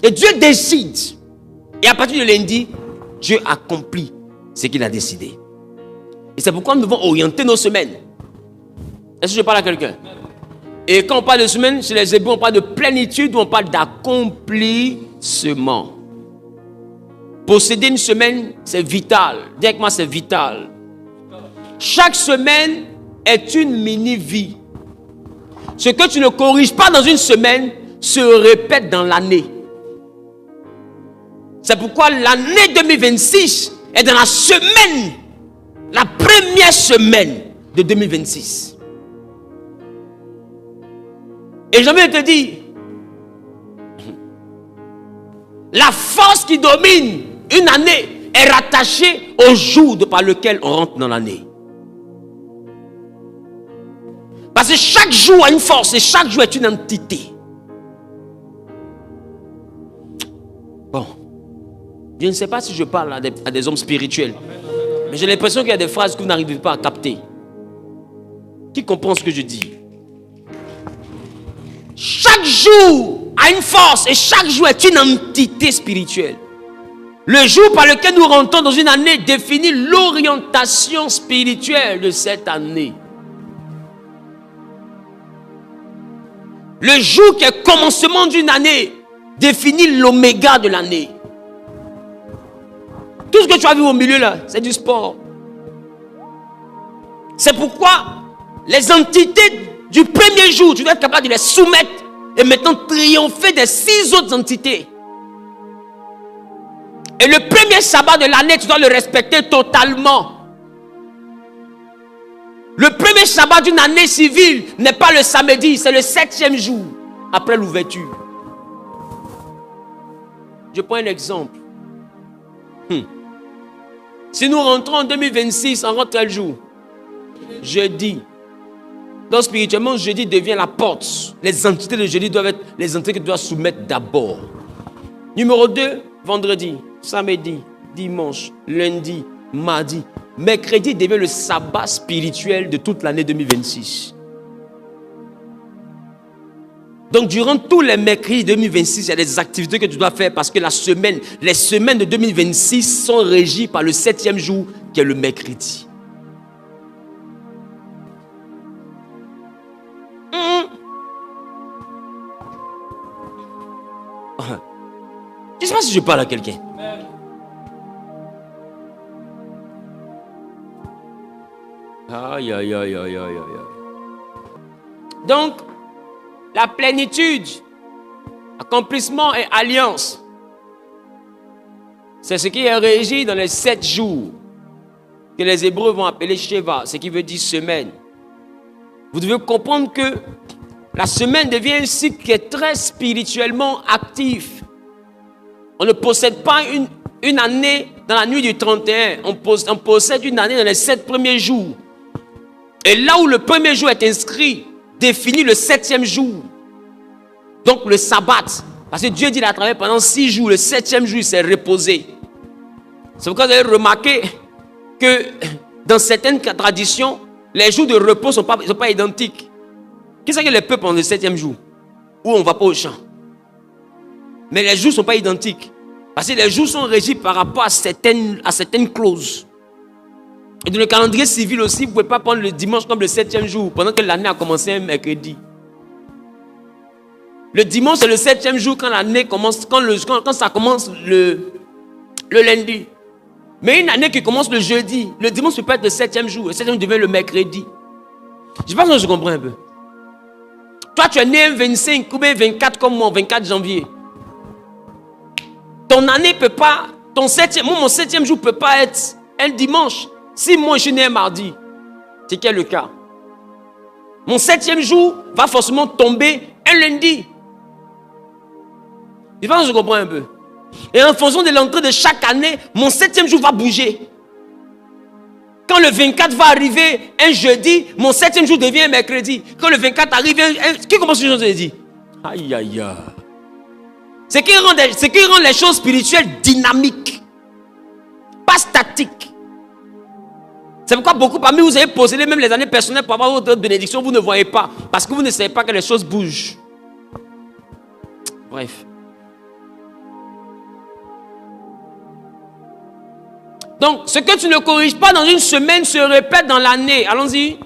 Et Dieu décide. Et à partir de lundi, Dieu accomplit ce qu'il a décidé. Et c'est pourquoi nous devons orienter nos semaines. Est-ce que je parle à quelqu'un? Et quand on parle de semaine, chez les Hébreux, on parle de plénitude ou on parle d'accomplissement. Posséder une semaine, c'est vital. Dis avec moi, c'est vital. Chaque semaine est une mini-vie. Ce que tu ne corriges pas dans une semaine se répète dans l'année. C'est pourquoi l'année 2026 est dans la semaine, la première semaine de 2026. Et j'ai envie de te dire, la force qui domine une année est rattachée au jour par lequel on rentre dans l'année. Parce que chaque jour a une force et chaque jour est une entité. Bon, je ne sais pas si je parle à des hommes spirituels, mais j'ai l'impression qu'il y a des phrases que vous n'arrivez pas à capter. Qui comprend ce que je dis? Chaque jour a une force et chaque jour est une entité spirituelle. Le jour par lequel nous rentrons dans une année définit l'orientation spirituelle de cette année. Le jour qui est commencement d'une année définit l'oméga de l'année. Tout ce que tu as vu au milieu là, c'est du sport. C'est pourquoi les entités du premier jour, tu dois être capable de les soumettre et maintenant triompher des 6 autres entités. Et le premier sabbat de l'année, tu dois le respecter totalement. Le premier sabbat d'une année civile n'est pas le samedi, c'est le 7e jour après l'ouverture. Je prends un exemple. Si nous rentrons en 2026, on rentre quel jour? Jeudi. Donc spirituellement, jeudi devient la porte. Les entités de jeudi doivent être les entités que tu dois soumettre d'abord. Numéro 2, vendredi, samedi, dimanche, lundi, mardi. Mercredi devient le sabbat spirituel de toute l'année 2026. Donc, durant tous les mercredis 2026, il y a des activités que tu dois faire parce que les semaines de 2026 sont régies par le 7e jour qui est le mercredi. Je ne sais pas si je parle à quelqu'un. Aïe, aïe, aïe, aïe, aïe, aïe. Donc, la plénitude, accomplissement et alliance, c'est ce qui est régi dans les 7 jours que les Hébreux vont appeler Sheva, ce qui veut dire semaine. Vous devez comprendre que la semaine devient un cycle qui est très spirituellement actif. On ne possède pas une année dans la nuit du 31. On possède une année dans les 7 premiers jours. Et là où le premier jour est inscrit, définit le 7e jour. Donc le sabbat. Parce que Dieu dit qu'il a travaillé pendant 6 jours. Le 7e jour, il s'est reposé. C'est pourquoi vous avez remarqué que dans certaines traditions, les jours de repos ne sont pas identiques. Qu'est-ce que les peuples ont le 7e jour? Où on ne va pas au champ. Mais les jours ne sont pas identiques. Parce que les jours sont régis par rapport à certaines clauses. Et dans le calendrier civil aussi, vous ne pouvez pas prendre le dimanche comme le 7e jour, pendant que l'année a commencé un mercredi. Le dimanche, c'est le 7e jour quand l'année commence, quand ça commence le lundi. Mais une année qui commence le jeudi, le dimanche peut pas être le 7e jour. Le 7e jour devient le mercredi. Je pense que je comprends un peu. Toi, tu es né un 25 ou bien 24 comme moi, 24 janvier. Ton année peut pas, mon 7e jour peut pas être un dimanche. Si moi je suis né un mardi, c'est quel le cas? Mon 7e jour va forcément tomber un lundi. Je pense que je comprends un peu. Et en fonction de l'entrée de chaque année, mon 7e jour va bouger. Quand le 24 va arriver un jeudi, mon 7e jour devient un mercredi. Quand le 24 arrive, qui commence ce jour de jeudi? Aïe, aïe, aïe. Ce qui rend les choses spirituelles dynamiques, pas statiques. C'est pourquoi beaucoup parmi vous avez possédé même les années personnelles pour avoir votre bénédiction, vous ne voyez pas. Parce que vous ne savez pas que les choses bougent. Bref. Donc, ce que tu ne corriges pas dans une semaine se répète dans l'année. Allons-y.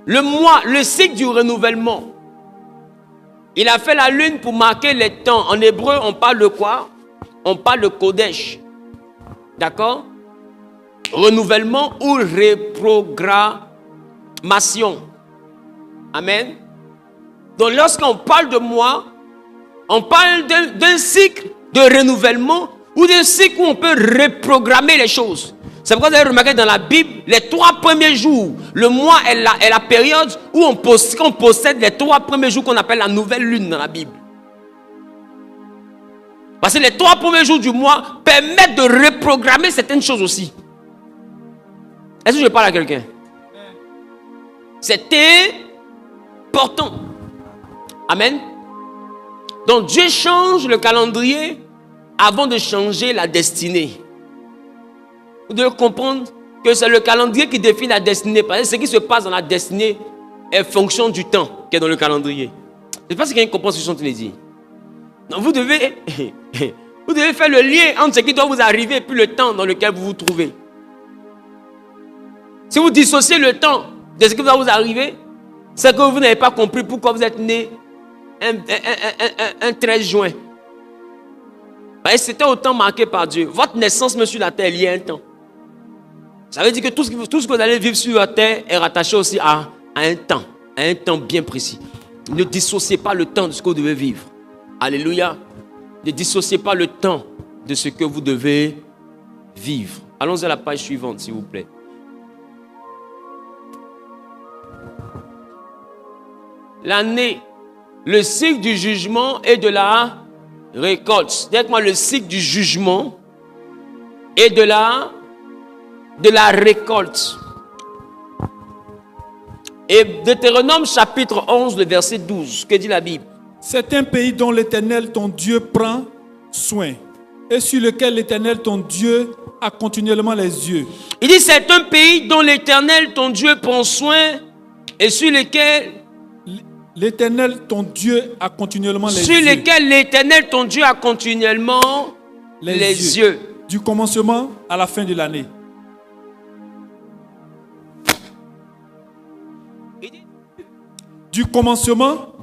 Le mois, le cycle du renouvellement. Il a fait la lune pour marquer les temps. En hébreu, on parle de quoi? On parle de Kodesh. D'accord? Renouvellement ou reprogrammation. Amen. Donc, lorsqu'on parle de mois, on parle d'un cycle de renouvellement ou d'un cycle où on peut reprogrammer les choses. C'est pourquoi vous avez remarqué dans la Bible, les 3 premiers jours, le mois est la période où on possède les 3 premiers jours qu'on appelle la nouvelle lune dans la Bible. Parce que les 3 premiers jours du mois permettent de reprogrammer certaines choses aussi. Est-ce que je parle à quelqu'un? C'est important. Amen. Donc Dieu change le calendrier avant de changer la destinée. Vous devez comprendre que c'est le calendrier qui définit la destinée. Parce que ce qui se passe dans la destinée est fonction du temps qui est dans le calendrier. Je ne sais pas si quelqu'un comprend ce que je suis en train de dire. Donc vous devez faire le lien entre ce qui doit vous arriver et puis le temps dans lequel vous vous trouvez. Si vous dissociez le temps de ce qui doit vous arriver, c'est que vous n'avez pas compris pourquoi vous êtes né un 13 juin. C'était au temps marqué par Dieu. Votre naissance même sur la terre, il y a un temps. Ça veut dire que tout ce que vous allez vivre sur la terre est rattaché aussi à un temps bien précis. Ne dissociez pas le temps de ce que vous devez vivre. Alléluia. Ne dissociez pas le temps de ce que vous devez vivre. Allons à la page suivante, s'il vous plaît. L'année, le cycle du jugement et de la récolte. Dites-moi le cycle du jugement et de la récolte. Et Deutéronome chapitre 11, le verset 12, que dit la Bible? C'est un pays dont l'Éternel ton Dieu prend soin et sur lequel l'Éternel ton Dieu a continuellement les yeux. Il dit c'est un pays dont l'Éternel ton Dieu prend soin et sur lequel l'Éternel ton Dieu a continuellement les yeux. Sur lequel l'Éternel ton Dieu a continuellement les yeux. Du commencement à la fin de l'année. Du commencement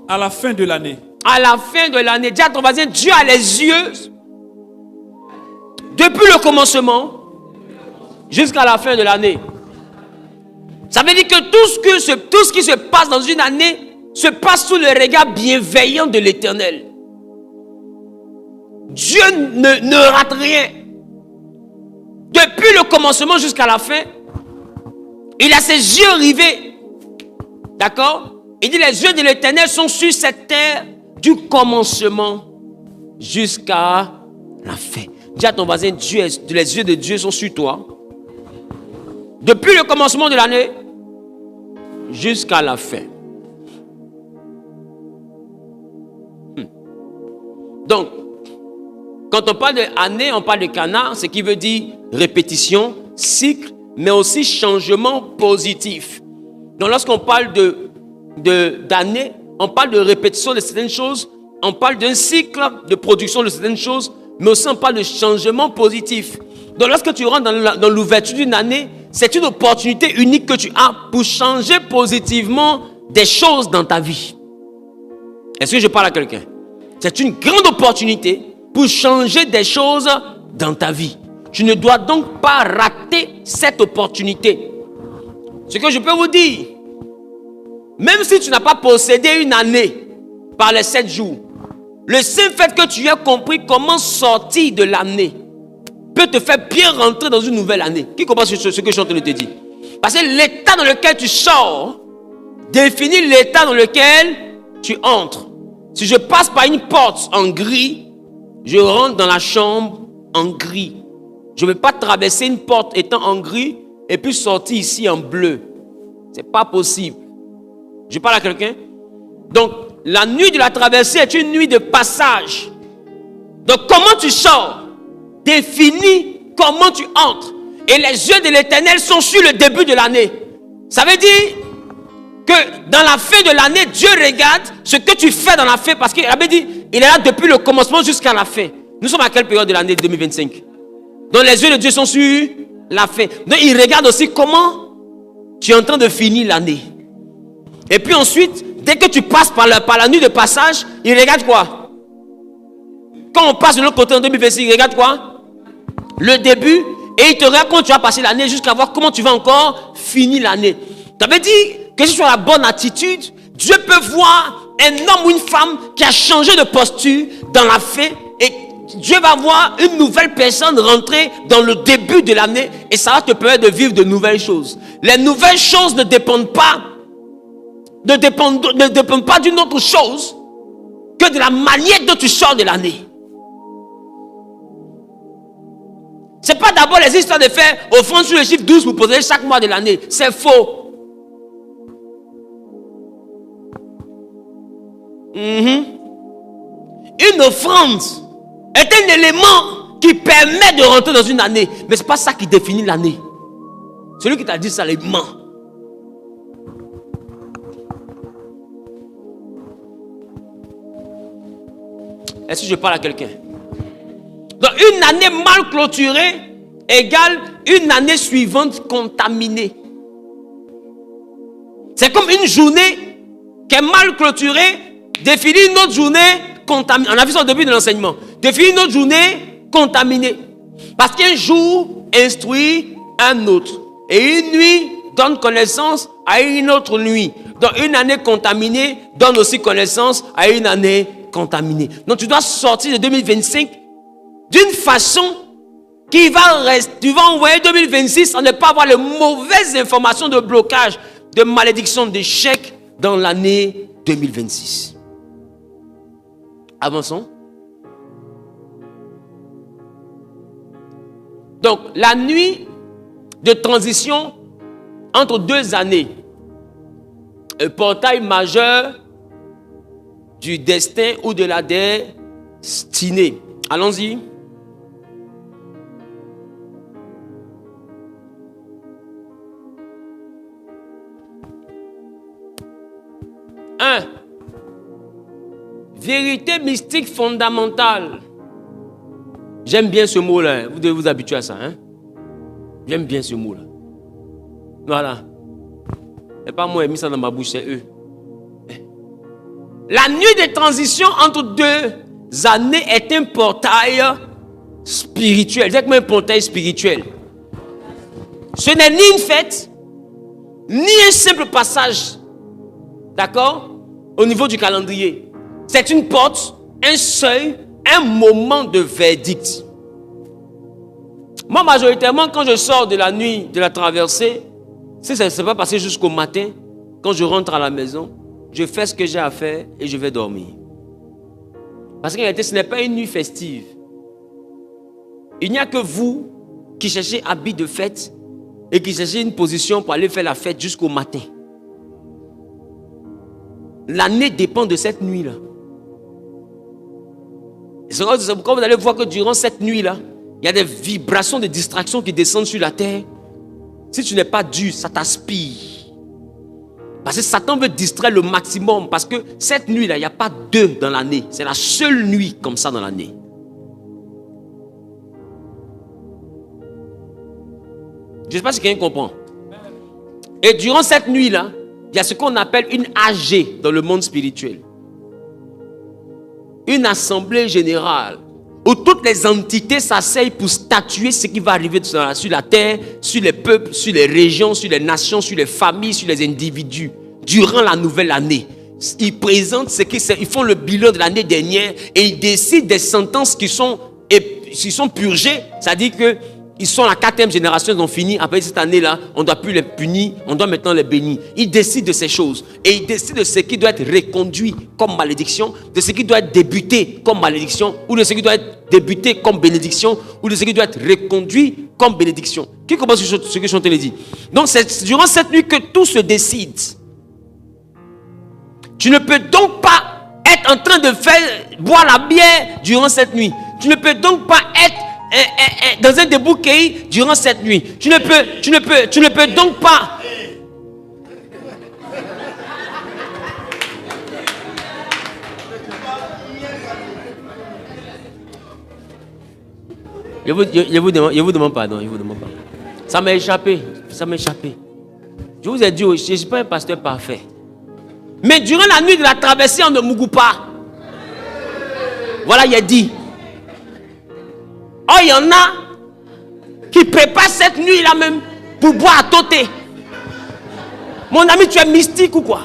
à la fin de l'année. À la fin de l'année. Dis à ton voisin, Dieu a les yeux depuis le commencement jusqu'à la fin de l'année. Ça veut dire que tout ce qui se passe dans une année se passe sous le regard bienveillant de l'Éternel. Dieu ne rate rien. Depuis le commencement jusqu'à la fin, il a ses yeux rivés. D'accord? Il dit les yeux de l'Éternel sont sur cette terre du commencement jusqu'à la fin. Dis à ton voisin, les yeux de Dieu sont sur toi. Depuis le commencement de l'année jusqu'à la fin. Donc, quand on parle d'année, on parle de canard, ce qui veut dire répétition, cycle, mais aussi changement positif. Donc, lorsqu'on parle d'année, on parle de répétition de certaines choses, on parle d'un cycle de production de certaines choses, mais aussi on parle de changement positif. Donc, lorsque tu rentres dans l'ouverture d'une année, c'est une opportunité unique que tu as pour changer positivement des choses dans ta vie. Est-ce que je parle à quelqu'un? C'est une grande opportunité pour changer des choses dans ta vie. Tu ne dois donc pas rater cette opportunité. Ce que je peux vous dire, même si tu n'as pas possédé une année par les 7 jours, le simple fait que tu aies compris comment sortir de l'année peut te faire bien rentrer dans une nouvelle année. Qui comprend ce que je suis en train de te dire? Parce que l'état dans lequel tu sors définit l'état dans lequel tu entres. Si je passe par une porte en gris, je rentre dans la chambre en gris. Je ne vais pas traverser une porte étant en gris et puis sortir ici en bleu. Ce n'est pas possible. Je parle à quelqu'un? Donc, la nuit de la traversée est une nuit de passage. Donc, comment tu sors définit comment tu entres. Et les yeux de l'Éternel sont sur le début de l'année. Ça veut dire que dans la fin de l'année, Dieu regarde ce que tu fais dans la fin. Parce qu'il avait dit, il est là depuis le commencement jusqu'à la fin. Nous sommes à quelle période de l'année 2025? Donc les yeux de Dieu sont sur la fin. Donc il regarde aussi comment tu es en train de finir l'année. Et puis ensuite, dès que tu passes par la nuit de passage, il regarde quoi? Quand on passe de l'autre côté en 2026, il regarde quoi? Le début. Et il te regarde quand tu vas passer l'année jusqu'à voir comment tu vas encore finir l'année. Ça veut dire que si tu as la bonne attitude, Dieu peut voir un homme ou une femme qui a changé de posture dans la fin et Dieu va voir une nouvelle personne rentrer dans le début de l'année et ça va te permettre de vivre de nouvelles choses. Les nouvelles choses ne dépendent pas d'une autre chose que de la manière dont tu sors de l'année. Ce n'est pas d'abord les histoires de faire offrande sur le chiffre 12 pour poser chaque mois de l'année. C'est faux. Une offrande est un élément qui permet de rentrer dans une année. Mais ce n'est pas ça qui définit l'année. Celui qui t'a dit ça, il ment. Est-ce que je parle à quelqu'un? Donc une année mal clôturée égale une année suivante contaminée. C'est comme une journée qui est mal clôturée définit une autre journée contaminée. On a vu ça au début de l'enseignement. Définit une autre journée contaminée. Parce qu'un jour instruit un autre. Et une nuit donne connaissance à une autre nuit. Donc une année contaminée donne aussi connaissance à une année contaminée. Donc tu dois sortir de 2025 d'une façon qui va rester. Tu vas envoyer 2026 sans ne pas avoir les mauvaises informations de blocage, de malédiction, d'échec dans l'année 2026. Avançons. Donc, la nuit de transition entre 2 années, un portail majeur du destin ou de la destinée. Allons-y. Vérité mystique fondamentale. J'aime bien ce mot-là. Vous devez vous habituer à ça. Hein? J'aime bien ce mot-là. Voilà. C'est pas moi qui ai mis ça dans ma bouche, c'est eux. La nuit de transition entre 2 années est un portail spirituel. C'est comme un portail spirituel. Ce n'est ni une fête, ni un simple passage. D'accord? Au niveau du calendrier. C'est une porte, un seuil, un moment de verdict. Moi, majoritairement, quand je sors de la nuit, de la traversée, ça ne va pas passer jusqu'au matin. Quand je rentre à la maison, je fais ce que j'ai à faire et je vais dormir. Parce qu'en réalité, ce n'est pas une nuit festive. Il n'y a que vous qui cherchez habit de fête et qui cherchez une position pour aller faire la fête jusqu'au matin. L'année dépend de cette nuit-là. C'est pourquoi vous allez voir que durant cette nuit-là, il y a des vibrations de distraction qui descendent sur la terre. Si tu n'es pas dur, ça t'aspire. Parce que Satan veut distraire le maximum. Parce que cette nuit-là, il n'y a pas 2 dans l'année. C'est la seule nuit comme ça dans l'année. Je ne sais pas si quelqu'un comprend. Et durant cette nuit-là, il y a ce qu'on appelle une AG dans le monde spirituel. Une assemblée générale où toutes les entités s'asseyent pour statuer ce qui va arriver sur la terre, sur les peuples, sur les régions, sur les nations, sur les familles, sur les individus durant la nouvelle année. Ils présentent ils font le bilan de l'année dernière et ils décident des sentences qui sont purgées, c'est-à-dire que ils sont la 4e génération, ils ont fini. Après cette année-là, on ne doit plus les punir, on doit maintenant les bénir. Ils décident de ces choses. Et ils décident de ce qui doit être reconduit comme malédiction, de ce qui doit être débuté comme malédiction, ou de ce qui doit être débuté comme bénédiction, ou de ce qui doit être reconduit comme bénédiction. Qui comprend ce que je suis en train de dire? Donc c'est durant cette nuit que tout se décide. Tu ne peux donc pas être en train de boire la bière durant cette nuit. Tu ne peux donc pas être dans un débouquet durant cette nuit. Tu ne peux donc pas. Je vous demande pardon. Ça m'a échappé. Je vous ai dit, je ne suis pas un pasteur parfait. Mais durant la nuit de la traversée, on ne m'oublie pas. Voilà, il a dit. Oh, il y en a qui préparent cette nuit-là même pour boire à tôter. Mon ami, tu es mystique ou quoi?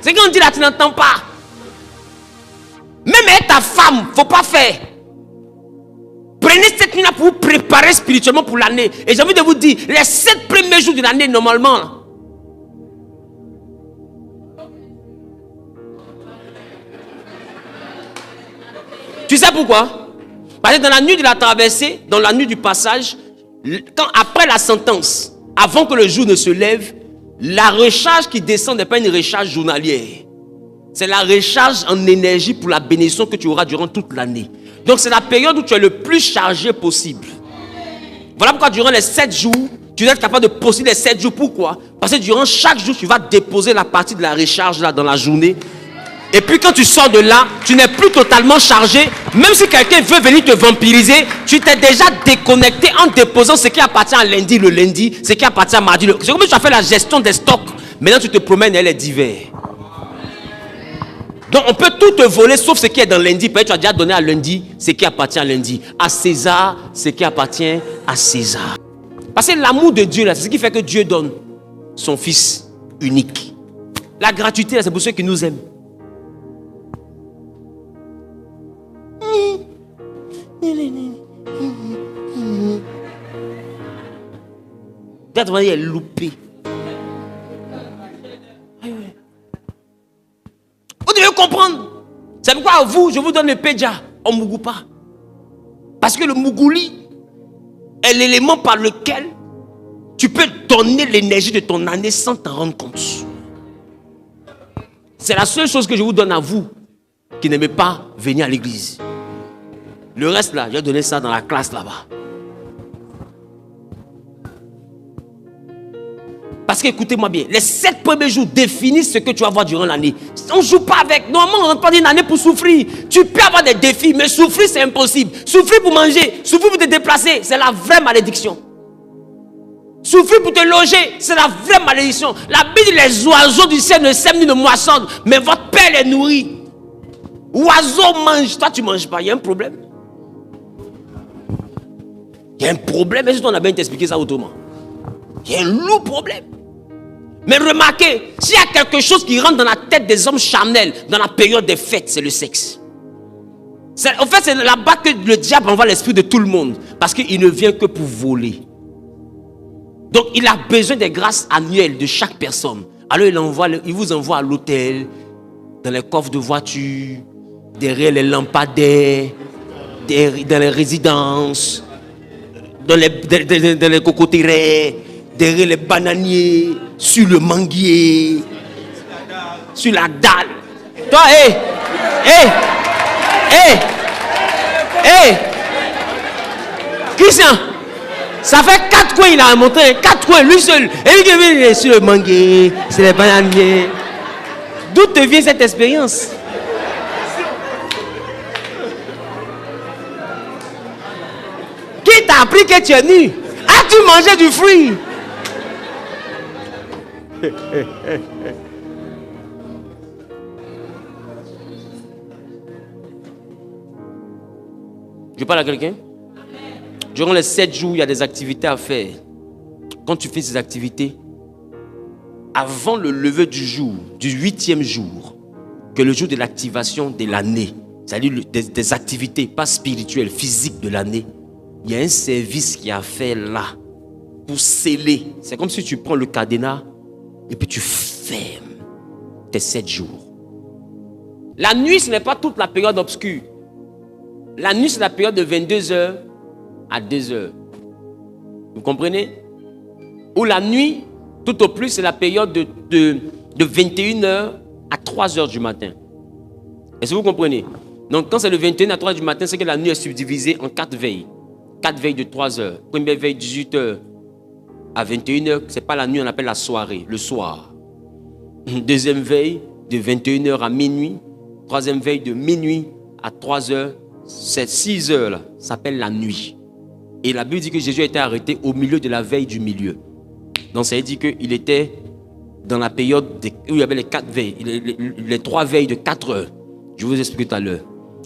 C'est qu'on dit là, tu n'entends pas. Même être ta femme, il ne faut pas faire. Prenez cette nuit-là pour vous préparer spirituellement pour l'année. Et j'ai envie de vous dire, les 7 premiers jours de l'année, normalement, là, tu sais pourquoi? Parce que dans la nuit de la traversée, dans la nuit du passage, après la sentence, avant que le jour ne se lève, la recharge qui descend n'est pas une recharge journalière. C'est la recharge en énergie pour la bénédiction que tu auras durant toute l'année. Donc c'est la période où tu es le plus chargé possible. Voilà pourquoi durant les 7 jours, tu dois être capable de posséder les 7 jours. Pourquoi? Parce que durant chaque jour, tu vas déposer la partie de la recharge là dans la journée. Et puis quand tu sors de là, tu n'es plus totalement chargé. Même si quelqu'un veut venir te vampiriser, tu t'es déjà déconnecté en déposant ce qui appartient à lundi, le lundi, ce qui appartient à mardi. C'est comme si tu as fait la gestion des stocks. Maintenant tu te promènes, elle est divers. Donc on peut tout te voler sauf ce qui est dans lundi. Peut-être tu as déjà donné à lundi ce qui appartient à lundi. À César, ce qui appartient à César. Parce que l'amour de Dieu, là, c'est ce qui fait que Dieu donne son Fils unique. La gratuité, là, c'est pour ceux qui nous aiment. Peut-être qu'il est loupé. Vous devez comprendre. C'est pourquoi Pourquoi vous, je vous donne le pédia, on ne mougou pas? Parce que le mougouli est l'élément par lequel tu peux donner l'énergie de ton année sans t'en rendre compte. C'est la seule chose que je vous donne à vous qui n'aimez pas venir à l'église. Le reste là, je vais donner ça dans la classe là-bas. Parce que écoutez-moi bien, les 7 premiers jours définissent ce que tu vas voir durant l'année. On ne joue pas avec. Normalement, on rentre pas dans une année pour souffrir. Tu peux avoir des défis, mais souffrir, c'est impossible. Souffrir pour manger, souffrir pour te déplacer, c'est la vraie malédiction. Souffrir pour te loger, c'est la vraie malédiction. La Bible dit les oiseaux du ciel ne sèment ni ne moissonnent, mais votre Père les nourrit. Oiseaux mangent, toi tu ne manges pas, il y a un problème. Il y a un problème, est-ce qu'on a bien t'expliqué ça autrement? Il y a un lourd problème. Mais remarquez, s'il y a quelque chose qui rentre dans la tête des hommes charnels dans la période des fêtes, c'est le sexe. En fait, c'est là-bas que le diable envoie l'esprit de tout le monde. Parce qu'il ne vient que pour voler. Donc, il a besoin des grâces annuelles de chaque personne. Alors, il vous envoie à l'hôtel, dans les coffres de voiture, derrière les lampadaires, dans les résidences, dans les cocoteraies, derrière les bananiers, sur le manguier, sur la dalle. Toi, Christian, ça fait 4 coins, il a monté 4 coins, lui seul. Et il est sur le manguier, sur les bananiers. D'où te vient cette expérience? Qui t'a appris que tu es nu? As-tu mangé du fruit? Je parle à quelqu'un? Durant les 7 jours, il y a des activités à faire. Quand tu fais ces activités, avant le lever du jour, du 8e jour, que le jour de l'activation de l'année, c'est-à-dire des activités, pas spirituelles, physiques de l'année, il y a un service qui a fait là, pour sceller. C'est comme si tu prends le cadenas et puis tu fermes tes 7 jours. La nuit, ce n'est pas toute la période obscure. La nuit, c'est la période de 22h à 2h. Vous comprenez? Ou la nuit, tout au plus, c'est la période de 21h à 3h du matin. Est-ce que vous comprenez? Donc, quand c'est le 21h à 3h du matin, c'est que la nuit est subdivisée en 4 veilles. 4 veilles de 3 heures. Première veille, 18h à 21h, ce n'est pas la nuit, on appelle la soirée, le soir. Deuxième veille, de 21h à minuit. Troisième veille, de minuit à 3h. Ces 6 heures là, ça s'appelle la nuit. Et la Bible dit que Jésus a été arrêté au milieu de la veille du milieu. Donc ça veut dire qu'il était dans la période où il y avait les 4 veilles, les 3 veilles de 4 heures. Je vous explique tout à l'heure.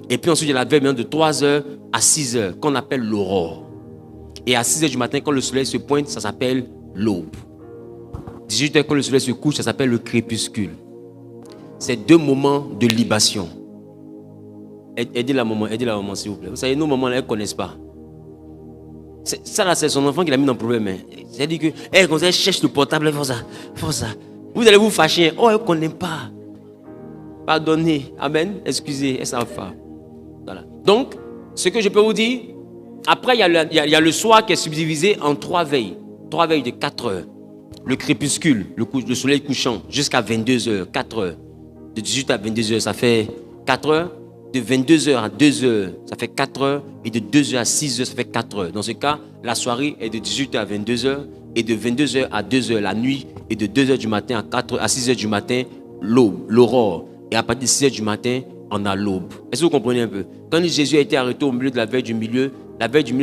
Et puis ensuite, il y a la veille de 3 heures à 6 heures, qu'on appelle l'aurore. Et à 6 heures du matin, quand le soleil se pointe, ça s'appelle l'aube. 18 heures, quand le soleil se couche, ça s'appelle le crépuscule. C'est 2 moments de libation. Aidez la maman, s'il vous plaît. Vous savez, nos mamans, elles ne connaissent pas. Ça, là, c'est son enfant qui l'a mis dans le problème. C'est-à-dire que, quand elle cherche le portable, elle fait ça. Vous allez vous fâcher. Oh, elle ne connaît pas. Pardonnez. Amen. Excusez. Elle s'en fait. Voilà. Donc, ce que je peux vous dire, après, il y a le soir qui est subdivisé en 3 veilles. 3 veilles de 4 heures. Le crépuscule, le soleil couchant, jusqu'à 22 heures, 4 heures. De 18 à 22 heures, ça fait 4 heures. De 22 heures à 2 heures, ça fait 4 heures. Et de 2 heures à 6 heures, ça fait 4 heures. Dans ce cas, la soirée est de 18 heures à 22 heures. Et de 22 heures à 2 heures, la nuit. Et de 2 heures du matin à 6 heures du matin, l'aube, l'aurore. Et à partir de 6 heures du matin, on a l'aube. Est-ce que vous comprenez un peu? Quand Jésus a été arrêté au milieu de la veille du milieu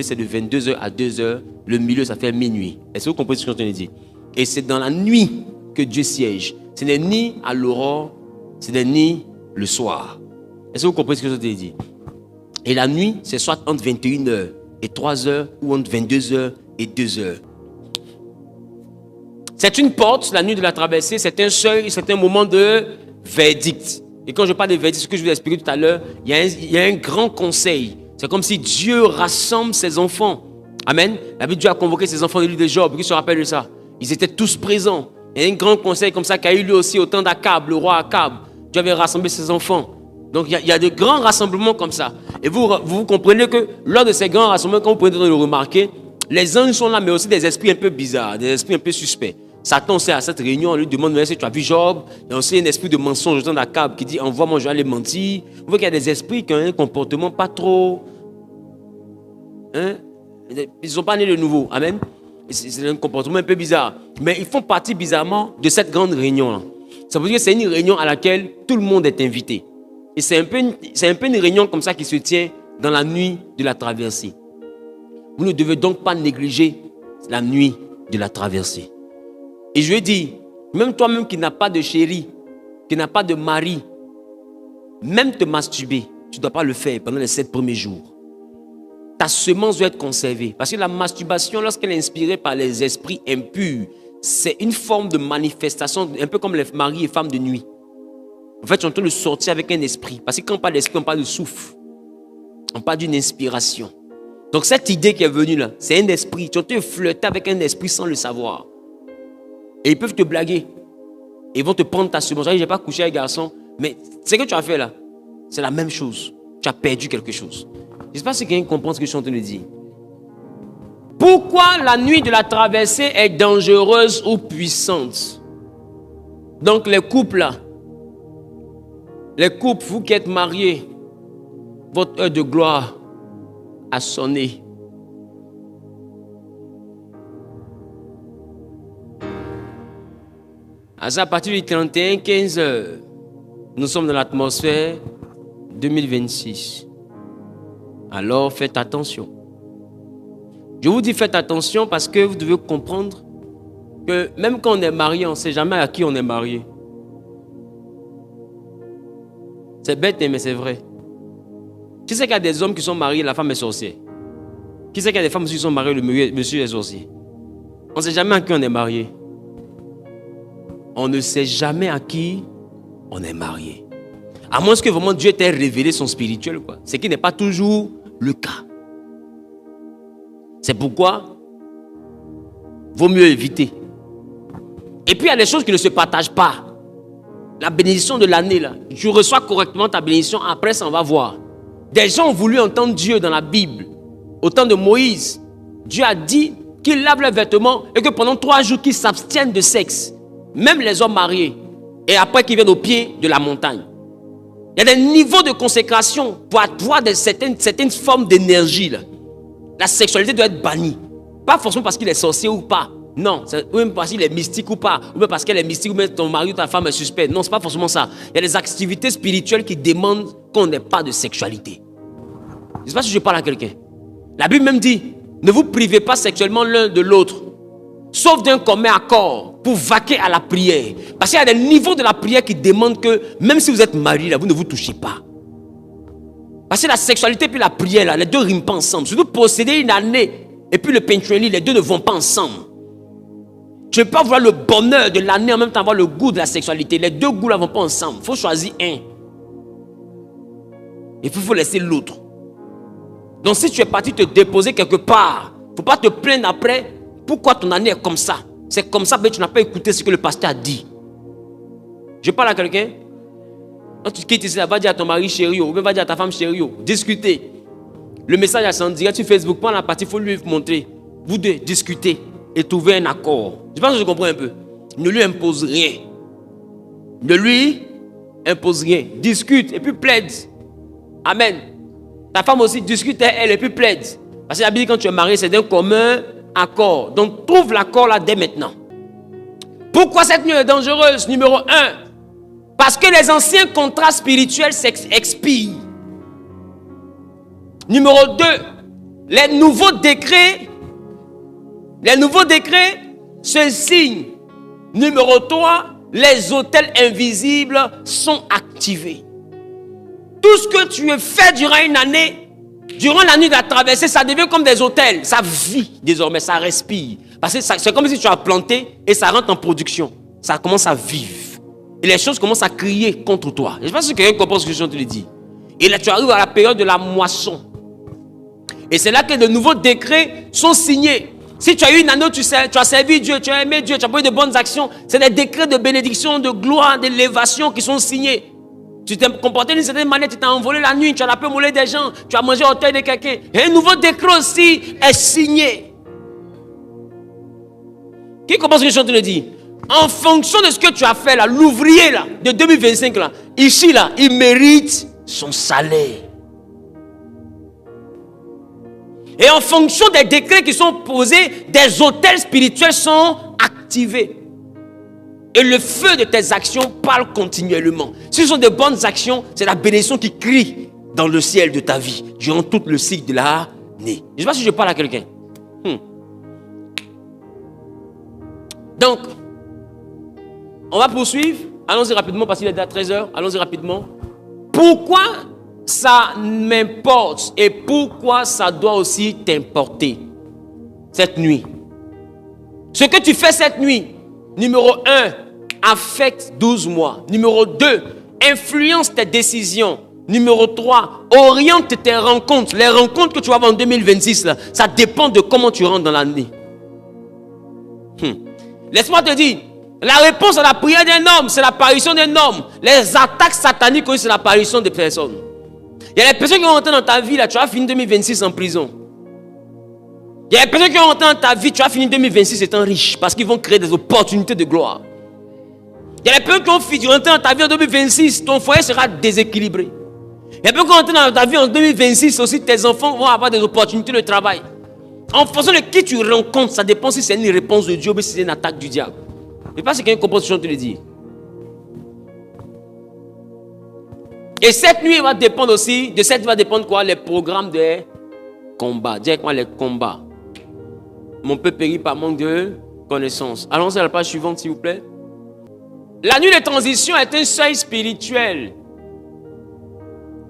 c'est de 22 heures à 2 heures. Le milieu, ça fait minuit. Est-ce que vous comprenez ce que je suis en train de dire? Et c'est dans la nuit que Dieu siège. Ce n'est ni à l'aurore, ce n'est ni le soir. Est-ce que vous comprenez ce que je te dis? Et la nuit, c'est soit entre 21h et 3h ou entre 22h et 2h. C'est une porte, la nuit de la traversée, c'est un seuil, c'est un moment de verdict. Et quand je parle de verdict, ce que je vous ai expliqué tout à l'heure, il y a un grand conseil. C'est comme si Dieu rassemble ses enfants. Amen. La Bible, Dieu a convoqué ses enfants de l'île de Job. Qui se rappelle de ça? Ils étaient tous présents. Il y a un grand conseil comme ça qui a eu lieu aussi au temps d'Akab, le roi Akab. Dieu avait rassemblé ses enfants. Donc il y a de grands rassemblements comme ça. Et vous comprenez que lors de ces grands rassemblements, quand vous pouvez le remarquer, les anges sont là, mais aussi des esprits un peu bizarres, des esprits un peu suspects. Satan, c'est à cette réunion, on lui demande si tu as vu Job. Il y a aussi un esprit de mensonge dans la cave qui dit envoie-moi, je vais aller mentir. Vous voyez qu'il y a des esprits qui ont un comportement pas trop. Hein? Ils ne sont pas nés de nouveau. Amen. C'est un comportement un peu bizarre. Mais ils font partie bizarrement de cette grande réunion-là. Ça veut dire que c'est une réunion à laquelle tout le monde est invité. Et c'est un peu une réunion comme ça qui se tient dans la nuit de la traversée. Vous ne devez donc pas négliger la nuit de la traversée. Et je lui ai dit, même toi-même qui n'as pas de chéri, qui n'as pas de mari, même te masturber, tu ne dois pas le faire pendant les 7 premiers jours. Ta semence doit être conservée. Parce que la masturbation, lorsqu'elle est inspirée par les esprits impurs, c'est une forme de manifestation, un peu comme les maris et femmes de nuit. En fait, tu es en train de sortir avec un esprit. Parce que quand on parle d'esprit, on parle de souffle. On parle d'une inspiration. Donc cette idée qui est venue là, c'est un esprit. Tu es en train de flirter avec un esprit sans le savoir. Et ils peuvent te blaguer. Ils vont te prendre ta semence. Je n'ai pas couché avec un garçon. Mais ce que tu as fait là, c'est la même chose. Tu as perdu quelque chose. Je ne sais pas si quelqu'un comprend ce que je suis en train de dire. Pourquoi la nuit de la traversée est dangereuse ou puissante? Donc les couples là, vous qui êtes mariés, votre heure de gloire a sonné. À partir du 31, 15 heures, nous sommes dans l'atmosphère 2026. Alors faites attention. Je vous dis faites attention parce que vous devez comprendre que même quand on est marié, on ne sait jamais à qui on est marié. C'est bête, mais c'est vrai. Qui sait qu'il y a des hommes qui sont mariés, la femme est sorcière? Qui sait qu'il y a des femmes qui sont mariées, le monsieur est sorcier? On ne sait jamais à qui on est marié. On ne sait jamais à qui on est marié. À moins que vraiment Dieu t'ait révélé son spirituel, quoi. Ce qui n'est pas toujours le cas. C'est pourquoi vaut mieux éviter. Et puis il y a des choses qui ne se partagent pas. La bénédiction de l'année, là, tu reçois correctement ta bénédiction, après ça on va voir. Des gens ont voulu entendre Dieu dans la Bible. Au temps de Moïse, Dieu a dit qu'ils lavent leurs vêtements et que pendant 3 jours qu'ils s'abstiennent de sexe. Même les hommes mariés. Et après qu'ils viennent au pied de la montagne. Il y a des niveaux de consécration pour avoir certaines formes d'énergie. Là. La sexualité doit être bannie. Pas forcément parce qu'il est sorcier ou pas. Non, ou même parce qu'il est mystique ou pas. Ou même parce qu'elle est mystique ou même ton mari ou ta femme est suspect. Non, c'est pas forcément ça. Il y a des activités spirituelles qui demandent qu'on n'ait pas de sexualité. Je ne sais pas si je parle à quelqu'un. La Bible même dit, ne vous privez pas sexuellement l'un de l'autre. Sauf d'un commun accord pour vaquer à la prière. Parce qu'il y a des niveaux de la prière qui demandent que même si vous êtes marié, là, vous ne vous touchez pas. Parce que la sexualité et la prière, là, les deux ne riment pas ensemble. Surtout posséder une année et puis le pentueli, les deux ne vont pas ensemble. Tu ne peux pas voir le bonheur de l'année en même temps avoir le goût de la sexualité. Les deux goûts ne vont pas ensemble. Il faut choisir un. Et puis il faut laisser l'autre. Donc si tu es parti te déposer quelque part, il ne faut pas te plaindre après. Pourquoi ton année est comme ça? C'est comme ça, mais tu n'as pas écouté ce que le pasteur a dit. Je parle à quelqu'un. Quand tu quittes ici, va dire à ton mari chéri, ou va dire à ta femme chéri, discutez. Le message est en direct sur Facebook, pendant la partie, il faut lui montrer. Vous deux, discutez et trouvez un accord. Je pense que je comprends un peu. Ne lui impose rien. Ne lui impose rien. Discute et puis plaide. Amen. Ta femme aussi discute elle et puis plaide. Parce que la Bible, quand tu es marié, c'est d'un commun accord. Donc trouve l'accord là dès maintenant. Pourquoi cette nuit est dangereuse? Numéro 1. Parce que les anciens contrats spirituels expirent. Numéro 2. Les nouveaux décrets se signent. Numéro 3. Les autels invisibles sont activés. Tout ce que tu fais durant une année, durant la nuit de la traversée, ça devient comme des autels. Ça vit désormais, ça respire. Parce que c'est comme si tu as planté et ça rentre en production. Ça commence à vivre. Et les choses commencent à crier contre toi. Je ne sais pas si quelqu'un comprend ce que je suis en train de dire. Et là, tu arrives à la période de la moisson. Et c'est là que de nouveaux décrets sont signés. Si tu as eu une année, tu as servi Dieu, tu as aimé Dieu, tu as fait de bonnes actions. C'est des décrets de bénédiction, de gloire, d'élévation qui sont signés. Tu t'es comporté d'une certaine manière, tu t'es envolé la nuit, tu as la peur mollet des gens, tu as mangé au tête de quelqu'un. Et un nouveau décret aussi est signé. Qui comprend ce que je suis en train de dire? En fonction de ce que tu as fait là, l'ouvrier là, de 2025 là, ici là, il mérite son salaire. Et en fonction des décrets qui sont posés, des autels spirituels sont activés. Et le feu de tes actions parle continuellement. Si ce sont de bonnes actions, c'est la bénédiction qui crie dans le ciel de ta vie, durant tout le cycle de l'année. Je ne sais pas si je parle à quelqu'un. Donc, on va poursuivre. Allons-y rapidement parce qu'il est déjà 13h. Allons-y rapidement. Pourquoi ça m'importe et pourquoi ça doit aussi t'importer cette nuit? Ce que tu fais cette nuit, numéro 1, affecte 12 mois. Numéro 2, influence tes décisions. Numéro 3, oriente tes rencontres. Les rencontres que tu vas avoir en 2026, là, ça dépend de comment tu rentres dans l'année. Laisse-moi te dire, la réponse à la prière d'un homme, c'est l'apparition d'un homme. Les attaques sataniques aussi, c'est l'apparition des personnes. Il y a des personnes qui vont rentrer dans ta vie, là, tu vas finir 2026 en prison. Il y a des personnes qui vont rentrer dans ta vie, tu vas finir 2026 étant riche, parce qu'ils vont créer des opportunités de gloire. Il y a des personnes qui vont rentrer dans ta vie en 2026, ton foyer sera déséquilibré. Il y a des personnes qui vont rentrer dans ta vie en 2026 aussi, tes enfants vont avoir des opportunités de travail. En fonction de qui tu rencontres, ça dépend si c'est une réponse de Dieu ou si c'est une attaque du diable. Je ne sais pas si quelqu'un comprend ce que je te le dis. Et cette nuit va dépendre aussi, de cette nuit va dépendre quoi? Les programmes de combat. Dis avec moi les combats. Mon peuple périt par manque de connaissances. Allons-y à la page suivante, s'il vous plaît. La nuit de transition est un seuil spirituel.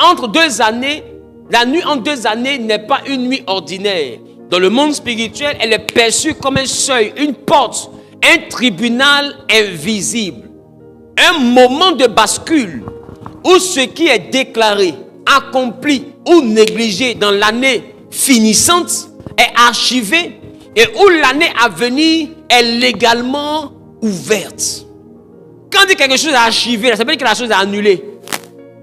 Entre 2 années, la nuit entre 2 années n'est pas une nuit ordinaire. Dans le monde spirituel, elle est perçue comme un seuil, une porte, un tribunal invisible. Un moment de bascule où ce qui est déclaré, accompli ou négligé dans l'année finissante est archivé et où l'année à venir est légalement ouverte. Quand on dit quelque chose est archivé, ça veut dire que la chose est annulée.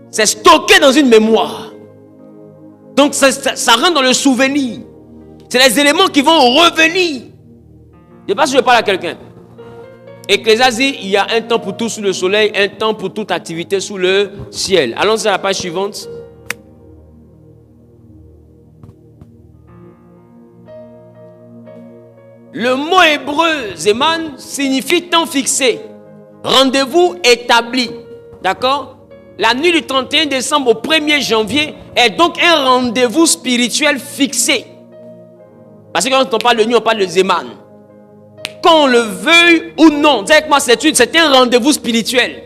C'est stocké dans une mémoire. Donc ça rentre dans le souvenir. C'est les éléments qui vont revenir. Je ne sais pas si je parle à quelqu'un. Ecclésiaste dit, il y a un temps pour tout sous le soleil, un temps pour toute activité sous le ciel. Allons-y à la page suivante. Le mot hébreu, Zeman, signifie temps fixé. Rendez-vous établi. D'accord? La nuit du 31 décembre au 1er janvier est donc un rendez-vous spirituel fixé. Parce que quand on parle de nuit, on parle de Zeman. Qu'on le veuille ou non, dis avec moi, c'est un rendez-vous spirituel.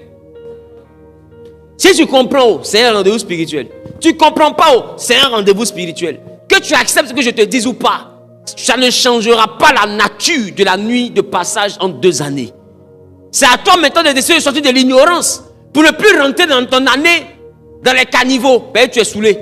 Si tu comprends, c'est un rendez-vous spirituel. Tu ne comprends pas, c'est un rendez-vous spirituel. Que tu acceptes ce que je te dise ou pas, ça ne changera pas la nature de la nuit de passage en 2 années. C'est à toi maintenant de décider de sortir de l'ignorance pour ne plus rentrer dans ton année dans les caniveaux. Ben, tu es saoulé.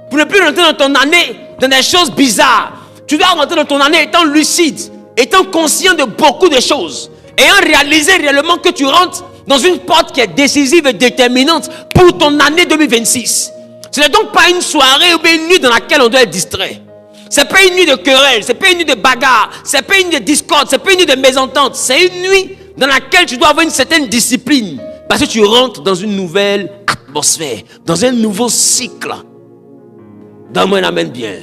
Pour ne plus rentrer dans ton année dans des choses bizarres. Tu dois rentrer dans ton année étant lucide, étant conscient de beaucoup de choses, ayant réalisé réellement que tu rentres dans une porte qui est décisive et déterminante pour ton année 2026. Ce n'est donc pas une soirée ou une nuit dans laquelle on doit être distrait. Ce n'est pas une nuit de querelle, ce n'est pas une nuit de bagarre, ce n'est pas une nuit de discorde, ce n'est pas une nuit de mésentente. C'est une nuit dans laquelle tu dois avoir une certaine discipline parce que tu rentres dans une nouvelle atmosphère, dans un nouveau cycle. Donne-moi un amen bien.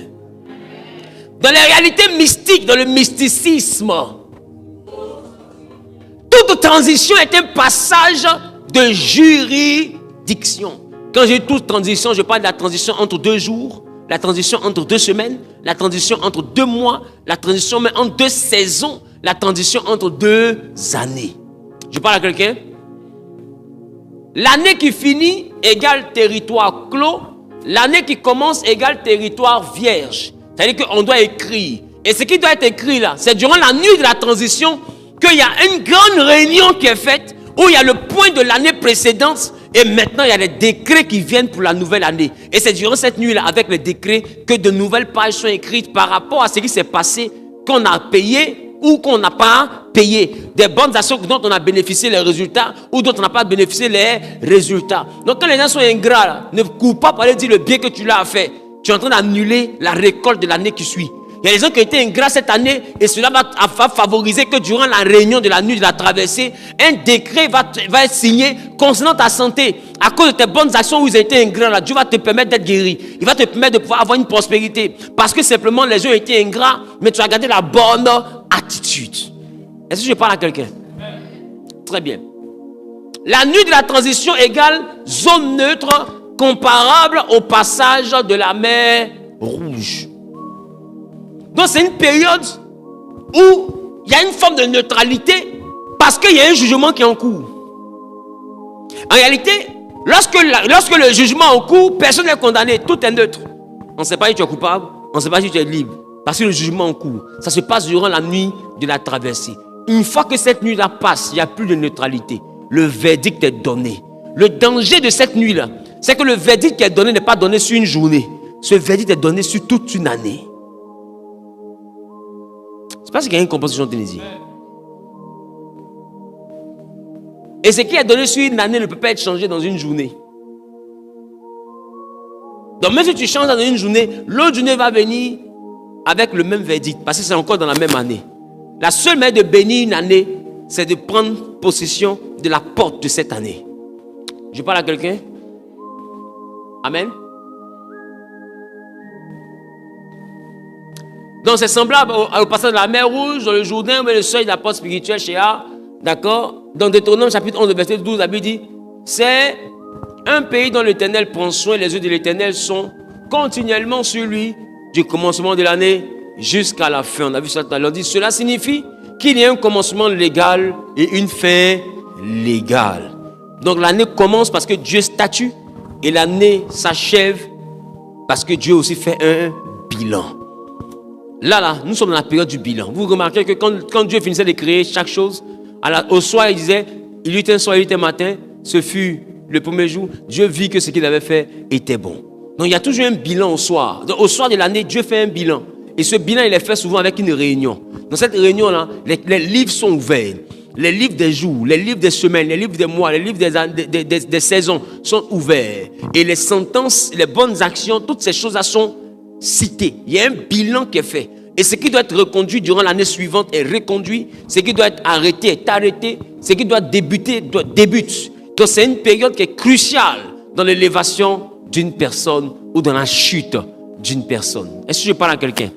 Dans les réalités mystiques, dans le mysticisme, toute transition est un passage de juridiction. Quand j'ai toute transition, je parle de la transition entre 2 jours, la transition entre 2 semaines, la transition entre 2 mois, la transition entre 2 saisons, la transition entre 2 années. Je parle à quelqu'un? L'année qui finit égale territoire clos, l'année qui commence égale territoire vierge. C'est-à-dire qu'on doit écrire. Et ce qui doit être écrit là, c'est durant la nuit de la transition qu'il y a une grande réunion qui est faite où il y a le point de l'année précédente et maintenant il y a les décrets qui viennent pour la nouvelle année. Et c'est durant cette nuit-là, avec les décrets, que de nouvelles pages sont écrites par rapport à ce qui s'est passé, qu'on a payé ou qu'on n'a pas payé. Des bonnes actions dont on a bénéficié les résultats ou dont on n'a pas bénéficié les résultats. Donc quand les gens sont ingrats, là, ne cours pas pour aller dire le bien que tu l'as fait. Tu es en train d'annuler la récolte de l'année qui suit. Il y a des gens qui ont été ingrats cette année et cela va favoriser que durant la réunion de la nuit de la traversée, un décret va être signé concernant ta santé. À cause de tes bonnes actions où ils ont été ingrats, là, Dieu va te permettre d'être guéri. Il va te permettre de pouvoir avoir une prospérité. Parce que simplement les gens ont été ingrats, mais tu as gardé la bonne attitude. Est-ce que je parle à quelqu'un? Très bien. La nuit de la transition égale zone neutre comparable au passage de la mer Rouge. Donc c'est une période où il y a une forme de neutralité parce qu'il y a un jugement qui est en cours. En réalité, lorsque le jugement est en cours, personne n'est condamné, tout est neutre. On ne sait pas si tu es coupable, on ne sait pas si tu es libre. Parce que le jugement est en cours. Ça se passe durant la nuit de la traversée. Une fois que cette nuit-là passe, il n'y a plus de neutralité. Le verdict est donné. Le danger de cette nuit-là, c'est que le verdict qui est donné n'est pas donné sur une journée. Ce verdict est donné sur toute une année. C'est parce qu'il y a une composition de Tunisie. Et ce qui est donné sur une année ne peut pas être changé dans une journée. Donc même si tu changes dans une journée, l'autre journée va venir avec le même verdict. Parce que c'est encore dans la même année. La seule manière de bénir une année, c'est de prendre possession de la porte de cette année. Je parle à quelqu'un? Amen. Donc c'est semblable au passage de la mer Rouge, dans le Jourdain, mais le seuil de la porte spirituelle chez A. D'accord? Dans Deutéronome chapitre 11, verset 12, la Bible dit, c'est un pays dont l'Éternel prend soin, les yeux de l'Éternel sont continuellement sur lui, du commencement de l'année jusqu'à la fin. On a vu ça tout à l'heure. Cela signifie qu'il y a un commencement légal et une fin légale. Donc l'année commence parce que Dieu statue et l'année s'achève parce que Dieu aussi fait un bilan. Là, nous sommes dans la période du bilan. Vous remarquez que quand Dieu finissait de créer chaque chose, au soir, il disait, il y eut un soir, il y eut un matin, ce fut le premier jour, Dieu vit que ce qu'il avait fait était bon. Donc il y a toujours un bilan au soir. Donc, au soir de l'année, Dieu fait un bilan. Et ce bilan, il est fait souvent avec une réunion. Dans cette réunion-là, les livres sont ouverts. Les livres des jours, les livres des semaines, les livres des mois, les livres des saisons sont ouverts. Et les sentences, les bonnes actions, toutes ces choses-là sont citées. Il y a un bilan qui est fait. Et ce qui doit être reconduit durant l'année suivante est reconduit. Ce qui doit être arrêté est arrêté. Ce qui doit débuter débute. Donc c'est une période qui est cruciale dans l'élévation d'une personne ou dans la chute d'une personne. Est-ce que je parle à quelqu'un?